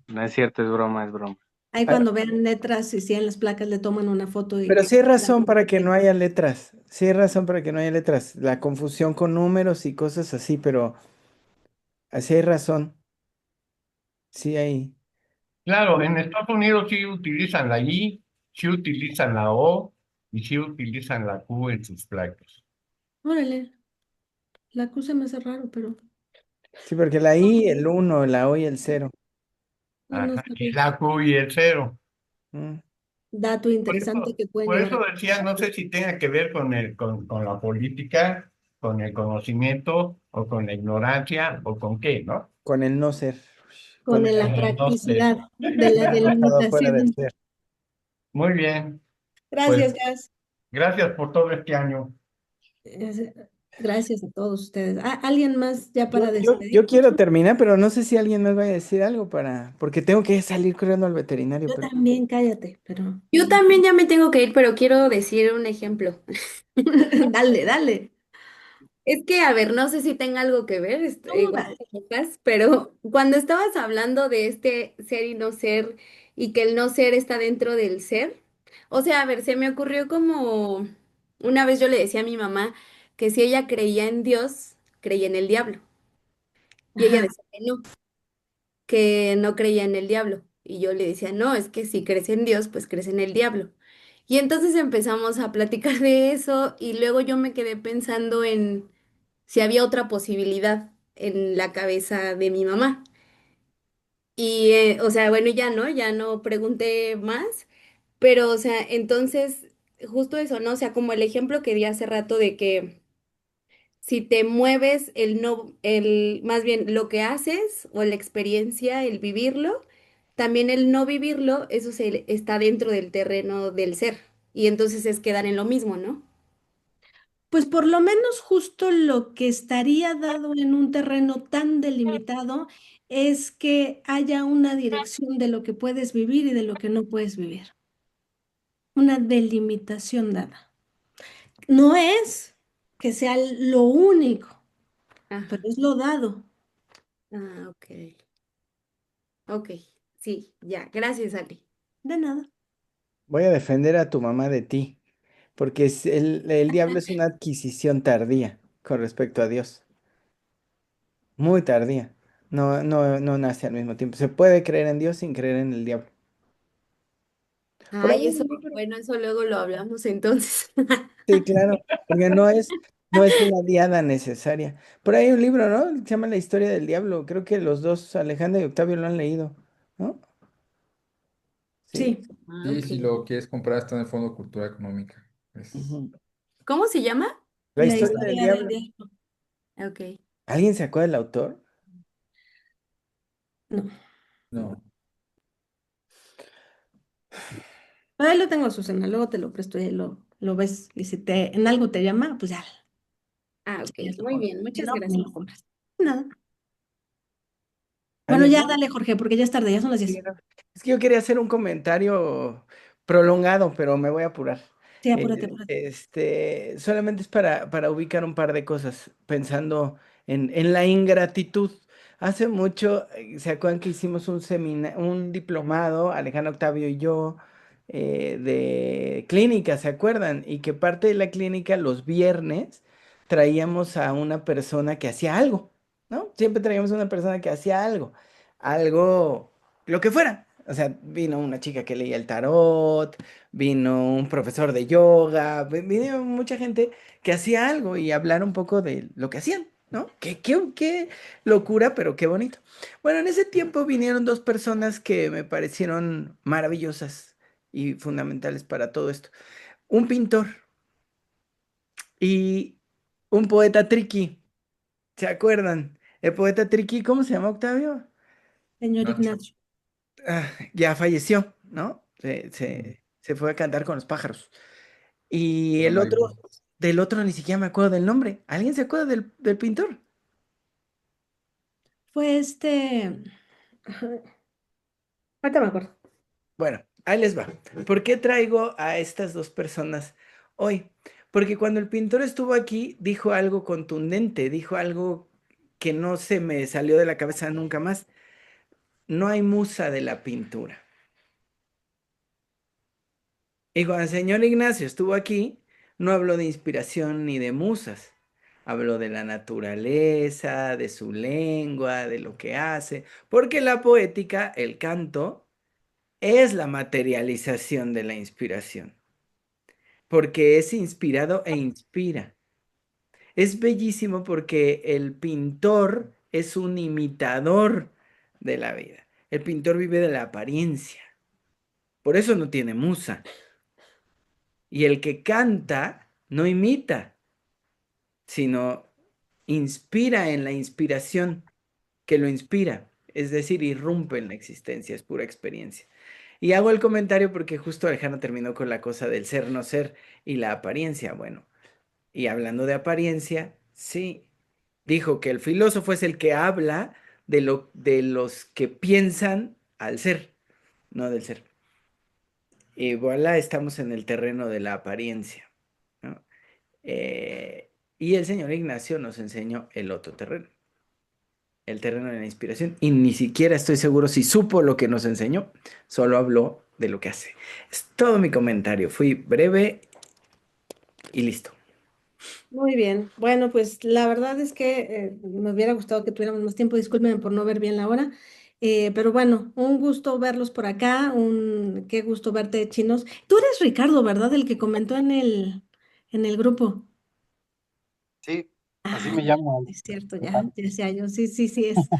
Speaker 5: No es cierto, es broma, es broma.
Speaker 1: Ahí
Speaker 3: Ah,
Speaker 1: cuando vean letras y si en las placas le toman una foto
Speaker 3: pero
Speaker 1: y
Speaker 3: sí hay razón para que no haya letras. Sí hay razón para que no haya letras. La confusión con números y cosas así, pero así hay razón. Sí hay.
Speaker 7: Claro, en Estados Unidos sí utilizan la I, sí utilizan la O y sí utilizan la Q en sus placas.
Speaker 1: órale, la Q se me hace raro, pero
Speaker 3: Sí, porque la I, el 1, la O y el 0.
Speaker 1: no, no
Speaker 7: Ajá, y
Speaker 1: sabía.
Speaker 7: la Q y el cero.
Speaker 1: Dato interesante que pueden
Speaker 7: Por
Speaker 1: llevar
Speaker 7: eso
Speaker 1: a...
Speaker 7: decía, no sé si tenga que ver con la política, con el conocimiento, o con la ignorancia, o con qué, ¿no?
Speaker 3: Con el no ser.
Speaker 1: Con
Speaker 3: Con
Speaker 1: la
Speaker 7: No sé.
Speaker 1: practicidad de la
Speaker 3: el estado fuera del
Speaker 1: delimitación.
Speaker 3: ser.
Speaker 7: Muy bien, pues
Speaker 1: Gracias, Gas.
Speaker 7: gracias por todo este año.
Speaker 1: Es- Gracias a todos ustedes. ¿Alguien más ya para
Speaker 3: Yo
Speaker 1: despedir?
Speaker 3: quiero terminar, pero no sé si alguien más va a decir algo porque tengo que salir corriendo al veterinario,
Speaker 1: Yo
Speaker 3: pero
Speaker 1: también, cállate, pero
Speaker 4: Yo también ya me tengo que ir, pero quiero decir un ejemplo.
Speaker 1: dale, dale.
Speaker 4: Es que, a ver, no sé si tenga algo que ver,
Speaker 1: Tú
Speaker 4: igual
Speaker 1: dale.
Speaker 4: que Lucas, pero cuando estabas hablando de este ser y no ser, y que el no ser está dentro del ser, o sea, a ver, se me ocurrió como una vez yo le decía a mi mamá que si ella creía en Dios, creía en el diablo, y ella
Speaker 1: Ajá.
Speaker 4: decía que no creía en el diablo, y yo le decía, no, es que si crees en Dios, pues crees en el diablo. Y entonces empezamos a platicar de eso, y luego yo me quedé pensando en si había otra posibilidad en la cabeza de mi mamá. Y, o sea, bueno, ya no pregunté más, pero, o sea, entonces, justo eso, ¿no? O sea, como el ejemplo que di hace rato de que si te mueves, más bien lo que haces o la experiencia, el vivirlo, también el no vivirlo, eso está dentro del terreno del ser. Y entonces es quedar en lo mismo, ¿no?
Speaker 1: Pues por lo menos justo lo que estaría dado en un terreno tan delimitado es que haya una dirección de lo que puedes vivir y de lo que no puedes vivir. Una delimitación dada. No es que sea lo único, pero
Speaker 4: Ajá.
Speaker 1: es lo dado.
Speaker 4: Ah, ok. Ok. Sí, ya. Gracias, Ali.
Speaker 1: De nada.
Speaker 3: voy a defender a tu mamá de ti, porque el diablo es una adquisición tardía con respecto a Dios, muy tardía. No nace al mismo tiempo. Se puede creer en Dios sin creer en el diablo. Por ahí
Speaker 4: Ay,
Speaker 3: hay
Speaker 4: eso,
Speaker 3: un libro.
Speaker 4: bueno, eso luego lo hablamos entonces.
Speaker 3: Sí, claro, porque no es una diada necesaria. Por ahí hay un libro, ¿no? Se llama La historia del diablo. Creo que los dos, Alejandra y Octavio, lo han leído, ¿no? Sí.
Speaker 1: Sí.
Speaker 4: Ah,
Speaker 6: Y
Speaker 4: ok.
Speaker 6: si lo quieres comprar, está en el Fondo de Cultura Económica.
Speaker 3: Ujú.
Speaker 4: ¿Cómo se llama?
Speaker 3: La
Speaker 1: La
Speaker 3: historia del
Speaker 1: historia del
Speaker 3: diablo.
Speaker 1: diablo.
Speaker 4: Ok.
Speaker 3: ¿Alguien se acuerda del autor?
Speaker 1: No.
Speaker 6: No.
Speaker 1: Ahí lo tengo, Susana. Luego te lo presto y ahí lo ves. Y si en algo te llama, pues ya.
Speaker 4: Ah,
Speaker 1: Si
Speaker 4: ok.
Speaker 1: quieres lo
Speaker 4: Muy
Speaker 1: compras.
Speaker 4: bien,
Speaker 1: Si
Speaker 4: muchas
Speaker 1: no, pues no
Speaker 4: gracias.
Speaker 1: lo compras. Nada. Bueno,
Speaker 3: ¿Alguien
Speaker 1: ya
Speaker 3: más?
Speaker 1: dale, Jorge, porque ya es tarde, ya son las
Speaker 3: Sí,
Speaker 1: 10.
Speaker 3: no. Es que yo quería hacer un comentario prolongado, pero me voy a apurar.
Speaker 1: Sí, apúrate, apúrate.
Speaker 3: Solamente es para ubicar un par de cosas, pensando en la ingratitud. Hace mucho, ¿se acuerdan que hicimos un diplomado, Alejandro Octavio y yo, de clínica, ¿se acuerdan? Y que parte de la clínica los viernes traíamos a una persona que hacía algo, ¿no? Siempre traíamos a una persona que hacía algo, lo que fuera. O sea, vino una chica que leía el tarot, vino un profesor de yoga, vino mucha gente que hacía algo y hablar un poco de lo que hacían, ¿no? Qué locura, pero qué bonito. Bueno, en ese tiempo vinieron dos personas que me parecieron maravillosas y fundamentales para todo esto. Un pintor y un poeta triqui, ¿se acuerdan? El poeta triqui, ¿cómo se llama, Octavio?
Speaker 1: Señor
Speaker 6: Nacho.
Speaker 1: Ignacio.
Speaker 3: Ya falleció, ¿no? Se,
Speaker 6: Ujú.
Speaker 3: se, se fue a cantar con los pájaros. Y
Speaker 6: Pero
Speaker 3: el
Speaker 6: no hay
Speaker 3: otro,
Speaker 6: voz.
Speaker 3: del otro ni siquiera me acuerdo del nombre. ¿Alguien se acuerda del pintor?
Speaker 1: Fue ajá, ahorita me acuerdo.
Speaker 3: Bueno, ahí les va. ¿Por qué traigo a estas dos personas hoy? Porque cuando el pintor estuvo aquí, dijo algo contundente, dijo algo que no se me salió de la cabeza nunca más. No hay musa de la pintura. Y cuando el señor Ignacio estuvo aquí, no habló de inspiración ni de musas. Habló de la naturaleza, de su lengua, de lo que hace, porque la poética, el canto, es la materialización de la inspiración, porque es inspirado e inspira. Es bellísimo porque el pintor es un imitador de la vida. El pintor vive de la apariencia, por eso no tiene musa. Y el que canta no imita, sino inspira en la inspiración que lo inspira, es decir, irrumpe en la existencia, es pura experiencia. Y hago el comentario porque justo Alejandro terminó con la cosa del ser, no ser y la apariencia. Bueno, y hablando de apariencia, sí, dijo que el filósofo es el que habla de los que piensan al ser, no del ser. Y voilà, estamos en el terreno de la apariencia, ¿no? Y el señor Ignacio nos enseñó el otro terreno, el terreno de la inspiración. Y ni siquiera estoy seguro si supo lo que nos enseñó, solo habló de lo que hace. Es todo mi comentario. Fui breve y listo.
Speaker 1: Muy bien. Bueno, pues la verdad es que me hubiera gustado que tuviéramos más tiempo. Discúlpenme por no ver bien la hora. Pero bueno, un gusto verlos por acá. Qué gusto verte, chinos. Tú eres Ricardo, ¿verdad? El que comentó en el grupo.
Speaker 5: Sí, así
Speaker 1: Ah,
Speaker 5: me
Speaker 1: ya,
Speaker 5: llamo.
Speaker 1: es cierto, ya decía yo, sí, sí, sí es.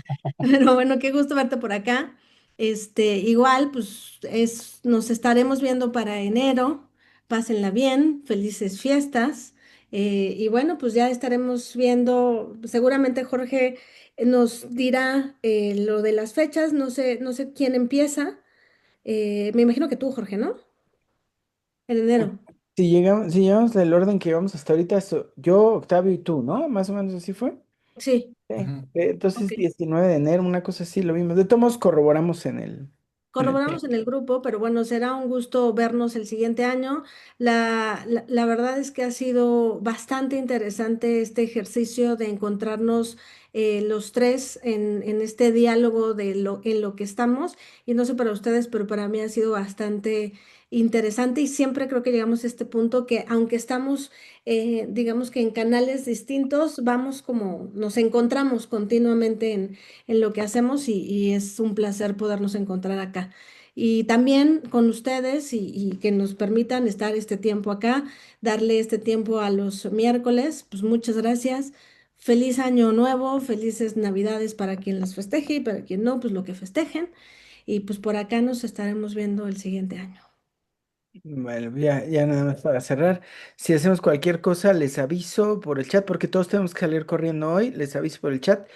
Speaker 1: Pero bueno, qué gusto verte por acá. Igual, pues nos estaremos viendo para enero. Pásenla bien, felices fiestas. Y bueno, pues ya estaremos viendo, seguramente Jorge nos dirá lo de las fechas, no sé quién empieza. Me imagino que tú, Jorge, ¿no? En enero.
Speaker 3: Si llegamos del orden que vamos hasta ahorita, yo, Octavio y tú, ¿no? Más o menos así fue.
Speaker 1: Sí,
Speaker 3: Sí.
Speaker 6: Ujú.
Speaker 3: Entonces,
Speaker 1: ok.
Speaker 3: 19 de enero, una cosa así, lo vimos. De todos modos, corroboramos en el
Speaker 1: Corroboramos
Speaker 3: tiempo.
Speaker 1: en el grupo, pero bueno, será un gusto vernos el siguiente año. La verdad es que ha sido bastante interesante este ejercicio de encontrarnos los tres en este diálogo en lo que estamos. Y no sé para ustedes, pero para mí ha sido bastante interesante y siempre creo que llegamos a este punto que aunque estamos, digamos que en canales distintos, vamos como nos encontramos continuamente en lo que hacemos y es un placer podernos encontrar acá. Y también con ustedes y que nos permitan estar este tiempo acá, darle este tiempo a los miércoles, pues muchas gracias. Feliz año nuevo, felices navidades para quien las festeje y para quien no, pues lo que festejen. Y pues por acá nos estaremos viendo el siguiente año.
Speaker 3: Bueno, ya nada más para cerrar. Si hacemos cualquier cosa, les aviso por el chat, porque todos tenemos que salir corriendo hoy. Les aviso por el chat.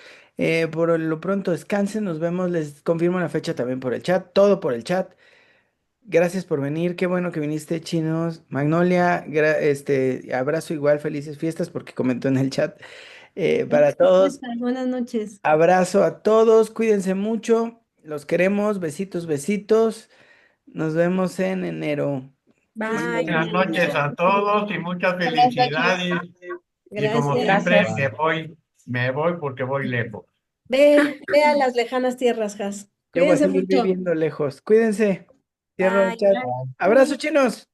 Speaker 3: Por lo pronto, descansen, nos vemos. Les confirmo la fecha también por el chat, todo por el chat. Gracias por venir, qué bueno que viniste, chinos. Magnolia, abrazo igual, felices fiestas, porque comentó en el chat. Para todos,
Speaker 1: Buenas noches.
Speaker 3: abrazo a todos, cuídense mucho, los queremos, besitos, besitos. Nos vemos en enero.
Speaker 4: Bye.
Speaker 7: Buenas noches a todos y muchas
Speaker 1: Buenas noches.
Speaker 7: felicidades. Y como
Speaker 1: Gracias.
Speaker 7: siempre,
Speaker 6: Gracias.
Speaker 7: me voy porque voy lejos.
Speaker 1: Ve a las lejanas tierras, Has.
Speaker 3: Yo voy a
Speaker 1: Cuídense
Speaker 3: seguir
Speaker 1: mucho.
Speaker 3: viviendo lejos. Cuídense. Cierro el
Speaker 4: Bye.
Speaker 3: chat. Abrazo, chinos.